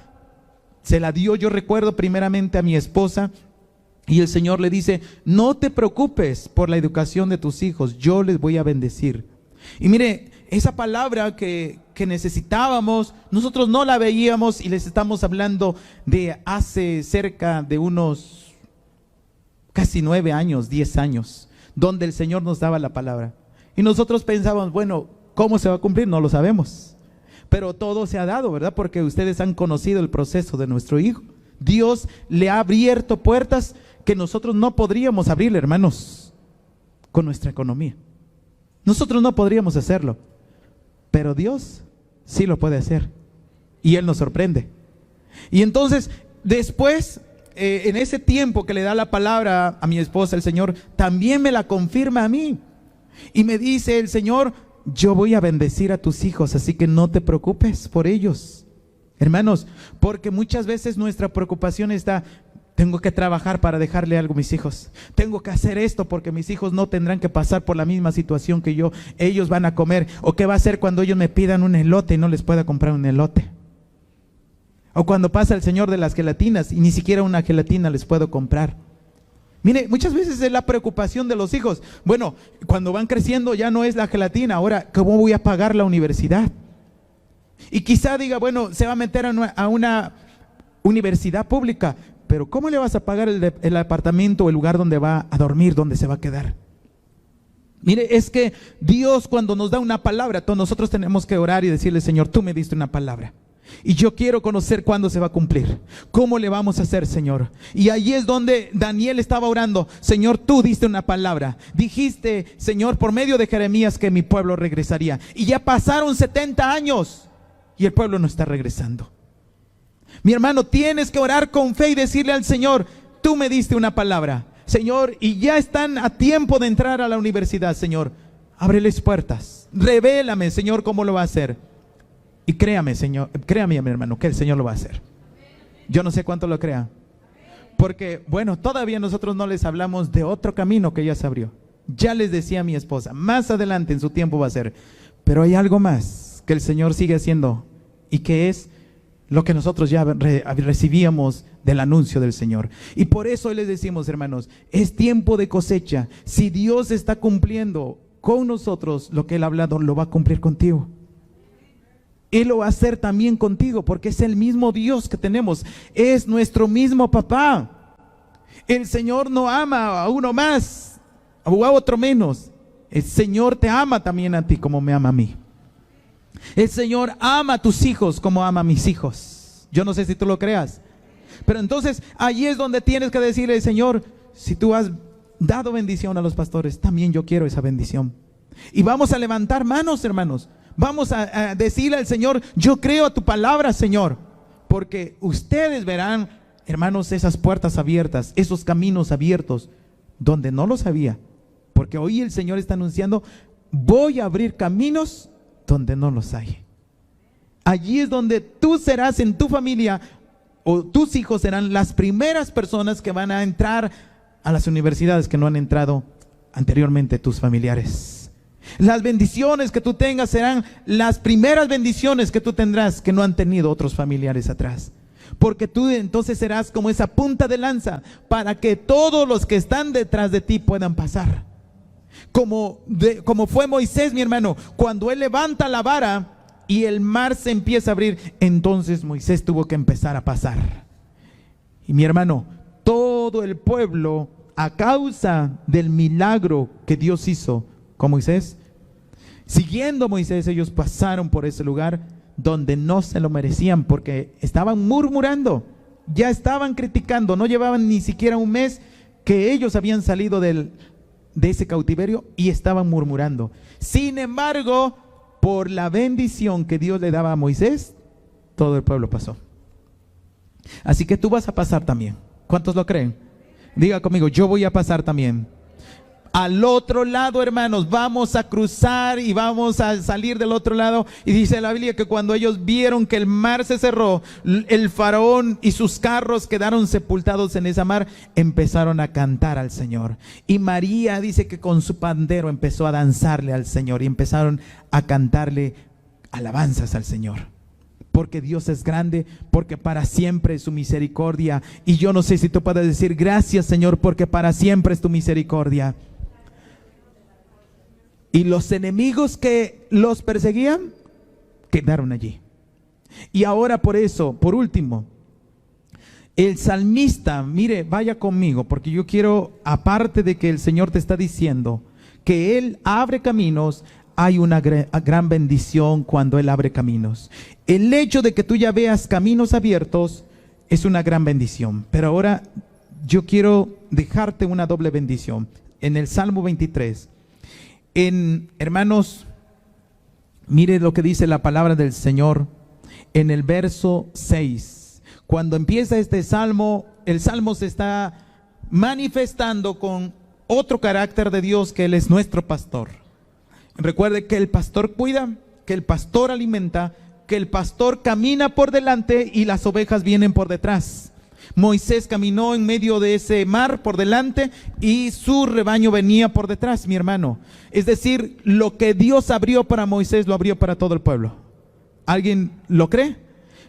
Se la dio, yo recuerdo, primeramente a mi esposa. Y el Señor le dice, no te preocupes por la educación de tus hijos, yo les voy a bendecir. Y mire, esa palabra que necesitábamos, nosotros no la veíamos, y les estamos hablando de hace cerca de unos casi 9 años, 10 años, donde el Señor nos daba la palabra. Y nosotros pensábamos, bueno, ¿cómo se va a cumplir? No lo sabemos. Pero todo se ha dado, ¿verdad? Porque ustedes han conocido el proceso de nuestro hijo. Dios le ha abierto puertas que nosotros no podríamos abrirle, hermanos, con nuestra economía. Nosotros no podríamos hacerlo, pero Dios sí lo puede hacer, y Él nos sorprende. Y entonces, después, en ese tiempo que le da la palabra a mi esposa, el Señor también me la confirma a mí, y me dice el Señor, yo voy a bendecir a tus hijos, así que no te preocupes por ellos. Hermanos, porque muchas veces nuestra preocupación está, tengo que trabajar para dejarle algo a mis hijos, tengo que hacer esto porque mis hijos no tendrán que pasar por la misma situación que yo, ellos van a comer, o qué va a hacer cuando ellos me pidan un elote y no les pueda comprar un elote, o cuando pasa el Señor de las gelatinas y ni siquiera una gelatina les puedo comprar. Mire, muchas veces es la preocupación de los hijos. Bueno, cuando van creciendo ya no es la gelatina, ahora, ¿cómo voy a pagar la universidad? Y quizá diga, bueno, se va a meter a una universidad pública, pero ¿cómo le vas a pagar el apartamento o el lugar donde va a dormir, donde se va a quedar? Mire, es que Dios cuando nos da una palabra, todos nosotros tenemos que orar y decirle, Señor, tú me diste una palabra y yo quiero conocer cuándo se va a cumplir. ¿Cómo le vamos a hacer, Señor? Y ahí es donde Daniel estaba orando. Señor, tú diste una palabra. Dijiste, Señor, por medio de Jeremías que mi pueblo regresaría. Y ya pasaron 70 años y el pueblo no está regresando. Mi hermano, tienes que orar con fe y decirle al Señor, tú me diste una palabra, Señor, y ya están a tiempo de entrar a la universidad, Señor. Ábreles puertas, revélame, Señor, cómo lo va a hacer. Y créame, Señor, créame, mi hermano, que el Señor lo va a hacer. Yo no sé cuánto lo crea, porque, bueno, todavía nosotros no les hablamos de otro camino que ya se abrió. Ya les decía a mi esposa, más adelante en su tiempo va a ser, pero hay algo más que el Señor sigue haciendo y que es lo que nosotros ya recibíamos del anuncio del Señor. Y por eso hoy les decimos, hermanos, es tiempo de cosecha. Si Dios está cumpliendo con nosotros lo que Él ha hablado, lo va a cumplir contigo. Él lo va a hacer también contigo, porque es el mismo Dios que tenemos, es nuestro mismo papá. El Señor no ama a uno más o a otro menos. El Señor te ama también a ti como me ama a mí. El Señor ama a tus hijos como ama a mis hijos. Yo no sé si tú lo creas, pero entonces allí es donde tienes que decirle, Señor, si tú has dado bendición a los pastores, también yo quiero esa bendición. Y vamos a levantar manos, hermanos. Vamos a decirle al Señor, yo creo a tu palabra, Señor, porque ustedes verán, hermanos, esas puertas abiertas, esos caminos abiertos donde no los había, porque hoy el Señor está anunciando, voy a abrir caminos donde no los hay. Allí es donde tú serás en tu familia, o tus hijos serán las primeras personas que van a entrar a las universidades que no han entrado anteriormente tus familiares. Las bendiciones que tú tengas serán las primeras bendiciones que tú tendrás que no han tenido otros familiares atrás. Porque tú entonces serás como esa punta de lanza para que todos los que están detrás de ti puedan pasar. Como fue Moisés, mi hermano, cuando él levanta la vara y el mar se empieza a abrir, entonces Moisés tuvo que empezar a pasar. Y mi hermano, todo el pueblo, a causa del milagro que Dios hizo con Moisés, siguiendo a Moisés, ellos pasaron por ese lugar donde no se lo merecían, porque estaban murmurando, ya estaban criticando, no llevaban ni siquiera un mes que ellos habían salido de ese cautiverio y estaban murmurando. Sin embargo, por la bendición que Dios le daba a Moisés, todo el pueblo pasó. Así que tú vas a pasar también. ¿Cuántos lo creen? Diga conmigo, yo voy a pasar también. Al otro lado, hermanos, vamos a cruzar y vamos a salir del otro lado. Y dice la Biblia que cuando ellos vieron que el mar se cerró, el faraón y sus carros quedaron sepultados en esa mar, empezaron a cantar al Señor. Y María dice que con su pandero empezó a danzarle al Señor y empezaron a cantarle alabanzas al Señor. Porque Dios es grande, porque para siempre es su misericordia. Y yo no sé si tú puedes decir gracias, Señor, porque para siempre es tu misericordia. Y los enemigos que los perseguían quedaron allí. Y ahora por eso, por último, el salmista, mire, vaya conmigo, porque yo quiero, aparte de que el Señor te está diciendo que Él abre caminos, hay una gran bendición cuando Él abre caminos. El hecho de que tú ya veas caminos abiertos es una gran bendición. Pero ahora yo quiero dejarte una doble bendición. En el Salmo 23, hermanos, mire lo que dice la palabra del Señor en el verso 6. Cuando empieza este salmo, el salmo se está manifestando con otro carácter de Dios, que Él es nuestro pastor. Recuerde que el pastor cuida, que el pastor alimenta, que el pastor camina por delante y las ovejas vienen por detrás. Moisés caminó en medio de ese mar por delante y su rebaño venía por detrás, mi hermano. Es decir, lo que Dios abrió para Moisés lo abrió para todo el pueblo. ¿Alguien lo cree?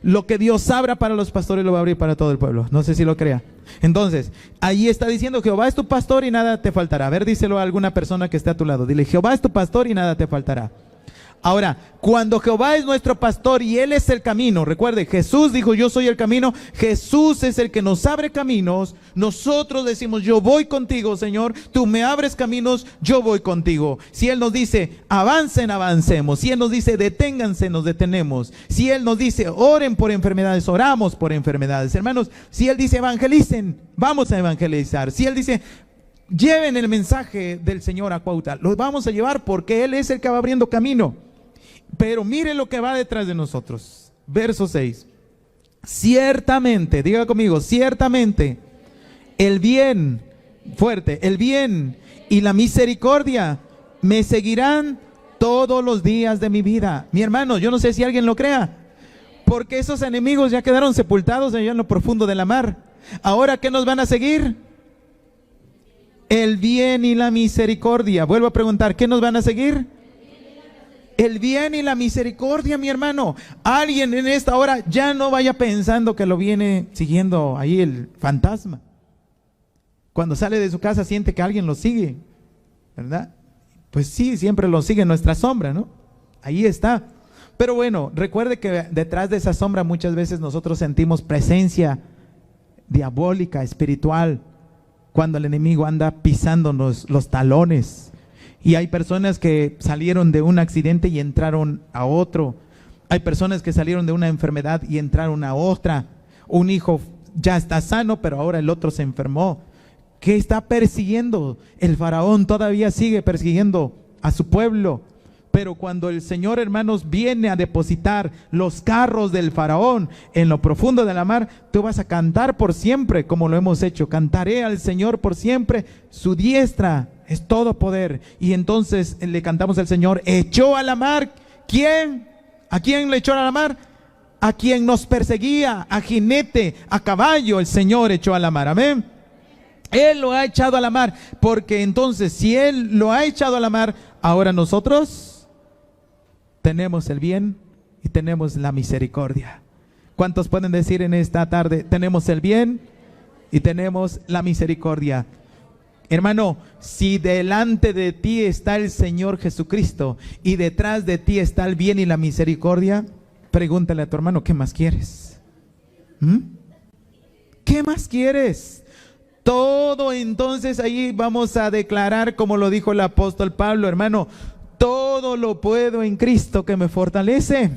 Lo que Dios abra para los pastores lo va a abrir para todo el pueblo. No sé si lo crea. Entonces, ahí está diciendo: Jehová es tu pastor y nada te faltará. A ver, díselo a alguna persona que esté a tu lado. Dile: Jehová es tu pastor y nada te faltará. Ahora, cuando Jehová es nuestro pastor y Él es el camino, recuerde, Jesús dijo: yo soy el camino. Jesús es el que nos abre caminos. Nosotros decimos: yo voy contigo, Señor. Tú me abres caminos, yo voy contigo. Si Él nos dice: avancen, avancemos. Si Él nos dice: deténganse, nos detenemos. Si Él nos dice: oren por enfermedades, oramos por enfermedades. Hermanos, si Él dice: evangelicen, vamos a evangelizar. Si Él dice: lleven el mensaje del Señor a Cuautla, los vamos a llevar, porque Él es el que va abriendo camino. Pero mire lo que va detrás de nosotros. Verso 6. Ciertamente, diga conmigo, ciertamente, el bien, fuerte, el bien y la misericordia me seguirán todos los días de mi vida. Mi hermano, yo no sé si alguien lo crea, porque esos enemigos ya quedaron sepultados allá en lo profundo de la mar. Ahora, ¿qué nos van a seguir? El bien y la misericordia. Vuelvo a preguntar: ¿qué nos van a seguir? El bien y la misericordia, mi hermano. Alguien en esta hora ya no vaya pensando que lo viene siguiendo ahí el fantasma. Cuando sale de su casa siente que alguien lo sigue, ¿verdad? Pues sí, siempre lo sigue nuestra sombra, ¿no? Ahí está. Pero bueno, recuerde que detrás de esa sombra muchas veces nosotros sentimos presencia diabólica, espiritual, cuando el enemigo anda pisándonos los talones. Y hay personas que salieron de un accidente y entraron a otro. Hay personas que salieron de una enfermedad y entraron a otra. Un hijo ya está sano, pero ahora el otro se enfermó. ¿Qué está persiguiendo? El faraón todavía sigue persiguiendo a su pueblo. Pero cuando el Señor, hermanos, viene a depositar los carros del faraón en lo profundo de la mar, tú vas a cantar por siempre, como lo hemos hecho. Cantaré al Señor por siempre, su diestra es todo poder. Y entonces le cantamos al Señor: echó a la mar. ¿Quién? ¿A quién le echó a la mar? A quien nos perseguía, a jinete, a caballo, el Señor echó a la mar. Amén. Él lo ha echado a la mar, porque entonces si Él lo ha echado a la mar, ahora nosotros tenemos el bien y tenemos la misericordia. ¿Cuántos pueden decir en esta tarde: tenemos el bien y tenemos la misericordia? Hermano, si delante de ti está el Señor Jesucristo y detrás de ti está el bien y la misericordia, pregúntale a tu hermano: ¿qué más quieres? ¿Qué más quieres? Todo. Entonces ahí vamos a declarar, como lo dijo el apóstol Pablo: hermano, todo lo puedo en Cristo que me fortalece.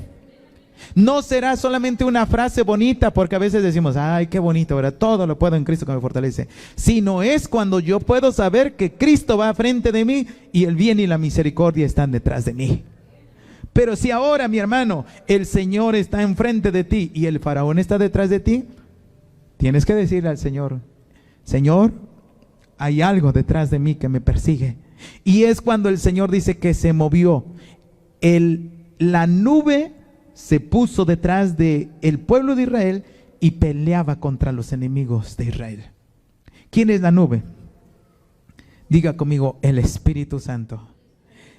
No será solamente una frase bonita, porque a veces decimos: ay, qué bonito, ¿verdad? Todo lo puedo en Cristo que me fortalece. Sino es cuando yo puedo saber que Cristo va frente de mí y el bien y la misericordia están detrás de mí. Pero si ahora, mi hermano, el Señor está enfrente de ti y el faraón está detrás de ti, tienes que decirle al Señor: Señor, hay algo detrás de mí que me persigue. Y es cuando el Señor dice que se movió. La nube se puso detrás del pueblo de Israel y peleaba contra los enemigos de Israel. ¿Quién es la nube? Diga conmigo: el Espíritu Santo.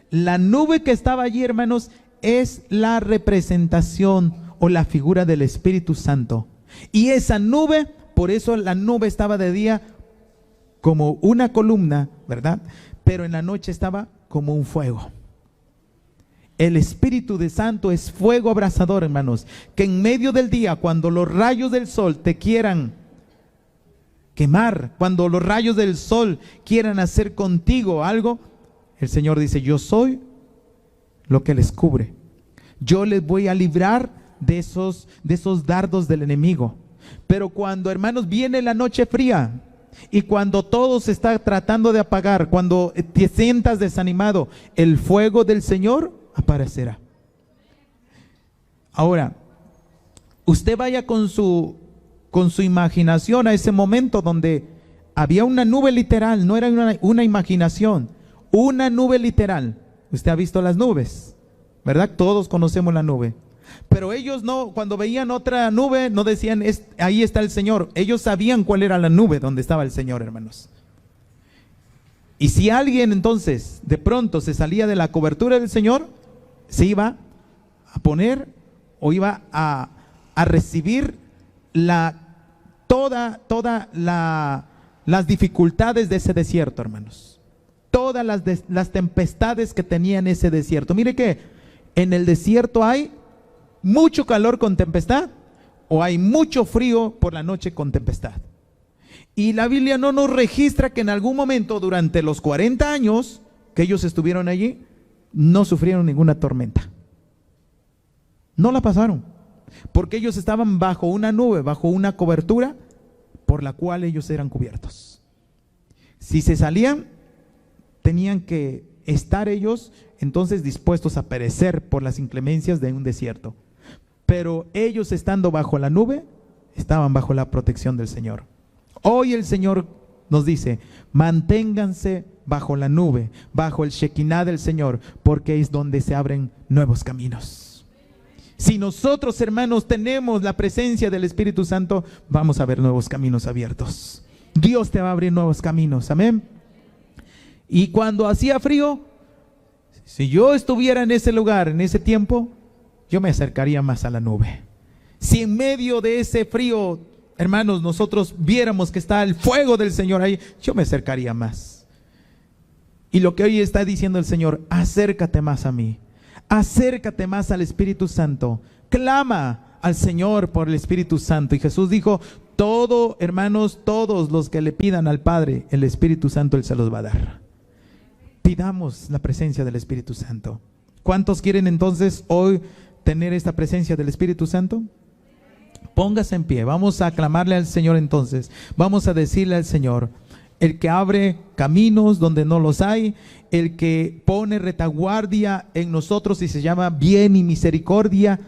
La nube que estaba allí, hermanos, es la representación o la figura del Espíritu Santo. Y esa nube, por eso la nube estaba de día como una columna, ¿verdad? Pero en la noche estaba como un fuego. El Espíritu de Santo es fuego abrasador, hermanos, que en medio del día, cuando los rayos del sol te quieran quemar, cuando los rayos del sol quieran hacer contigo algo, el Señor dice: yo soy lo que les cubre. Yo les voy a librar de esos dardos del enemigo. Pero cuando, hermanos, viene la noche fría y cuando todo se está tratando de apagar, cuando te sientas desanimado, el fuego del Señor aparecerá. Ahora, usted vaya con su imaginación a ese momento donde había una nube literal, no era una imaginación, una nube literal. Usted ha visto las nubes, ¿verdad? Todos conocemos la nube. Pero ellos no, cuando veían otra nube, no decían: ahí está el Señor. Ellos sabían cuál era la nube donde estaba el Señor, hermanos. Y si alguien entonces de pronto se salía de la cobertura del Señor, se iba a poner o iba a recibir las dificultades de ese desierto, hermanos. Todas las tempestades que tenía en ese desierto. Mire que en el desierto hay mucho calor con tempestad, o hay mucho frío por la noche con tempestad. Y la Biblia no nos registra que en algún momento durante los 40 años que ellos estuvieron allí, no sufrieron ninguna tormenta. No la pasaron, porque ellos estaban bajo una nube, bajo una cobertura por la cual ellos eran cubiertos. Si se salían, tenían que estar ellos entonces dispuestos a perecer por las inclemencias de un desierto. Pero ellos, estando bajo la nube, estaban bajo la protección del Señor. Hoy el Señor nos dice: manténganse bajo la nube, bajo el Shekinah del Señor, porque es donde se abren nuevos caminos. Si nosotros, hermanos, tenemos la presencia del Espíritu Santo, vamos a ver nuevos caminos abiertos. Dios te va a abrir nuevos caminos, amén. Y cuando hacía frío, si yo estuviera en ese lugar, en ese tiempo, yo me acercaría más a la nube. Si en medio de ese frío, hermanos, nosotros viéramos que está el fuego del Señor ahí, yo me acercaría más. Y lo que hoy está diciendo el Señor: acércate más a mí, acércate más al Espíritu Santo, clama al Señor por el Espíritu Santo. Y Jesús dijo: todo, hermanos, todos los que le pidan al Padre el Espíritu Santo, Él se los va a dar. Pidamos la presencia del Espíritu Santo. ¿Cuántos quieren entonces hoy tener esta presencia del Espíritu Santo? Póngase en pie, vamos a aclamarle al Señor entonces. Vamos a decirle al Señor: el que abre caminos donde no los hay, el que pone retaguardia en nosotros y se llama bien y misericordia,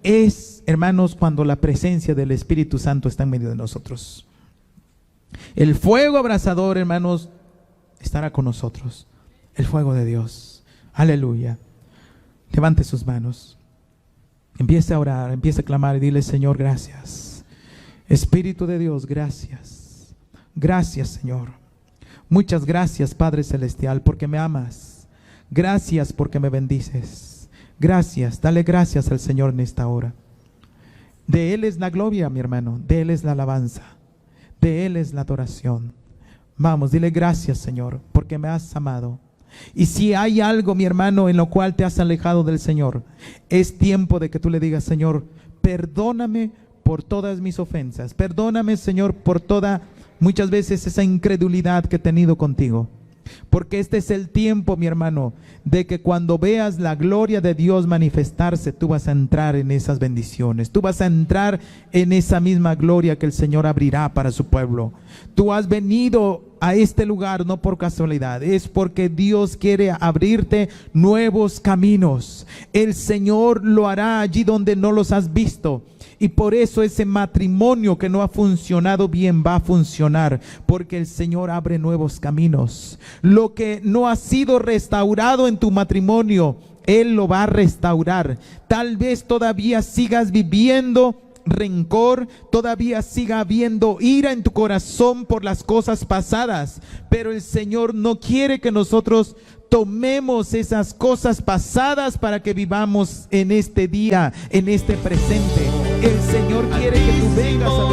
es, hermanos, cuando la presencia del Espíritu Santo está en medio de nosotros. El fuego abrasador, hermanos, estará con nosotros. El fuego de Dios. Aleluya. Levante sus manos. Empiece a orar, empiece a clamar y dile: Señor, gracias. Espíritu de Dios, gracias. Gracias, Señor. Muchas gracias, Padre Celestial, porque me amas. Gracias porque me bendices. Gracias, dale gracias al Señor en esta hora. De Él es la gloria, mi hermano. De Él es la alabanza. De Él es la adoración. Vamos, dile: gracias, Señor, porque me has amado. Y si hay algo, mi hermano, en lo cual te has alejado del Señor, es tiempo de que tú le digas: Señor, perdóname por todas mis ofensas. Perdóname, Señor, por toda, muchas veces, esa incredulidad que he tenido contigo. Porque este es el tiempo, mi hermano, de que cuando veas la gloria de Dios manifestarse, tú vas a entrar en esas bendiciones. Tú vas a entrar en esa misma gloria que el Señor abrirá para su pueblo. Tú has venido a este lugar no por casualidad, es porque Dios quiere abrirte nuevos caminos. El Señor lo hará allí donde no los has visto. Y por eso ese matrimonio que no ha funcionado bien va a funcionar, porque el Señor abre nuevos caminos. Lo que no ha sido restaurado en tu matrimonio, Él lo va a restaurar. Tal vez todavía sigas viviendo rencor, todavía siga habiendo ira en tu corazón por las cosas pasadas, pero el Señor no quiere que nosotros tomemos esas cosas pasadas para que vivamos en este día, en este presente. El Señor quiere que tú vengas a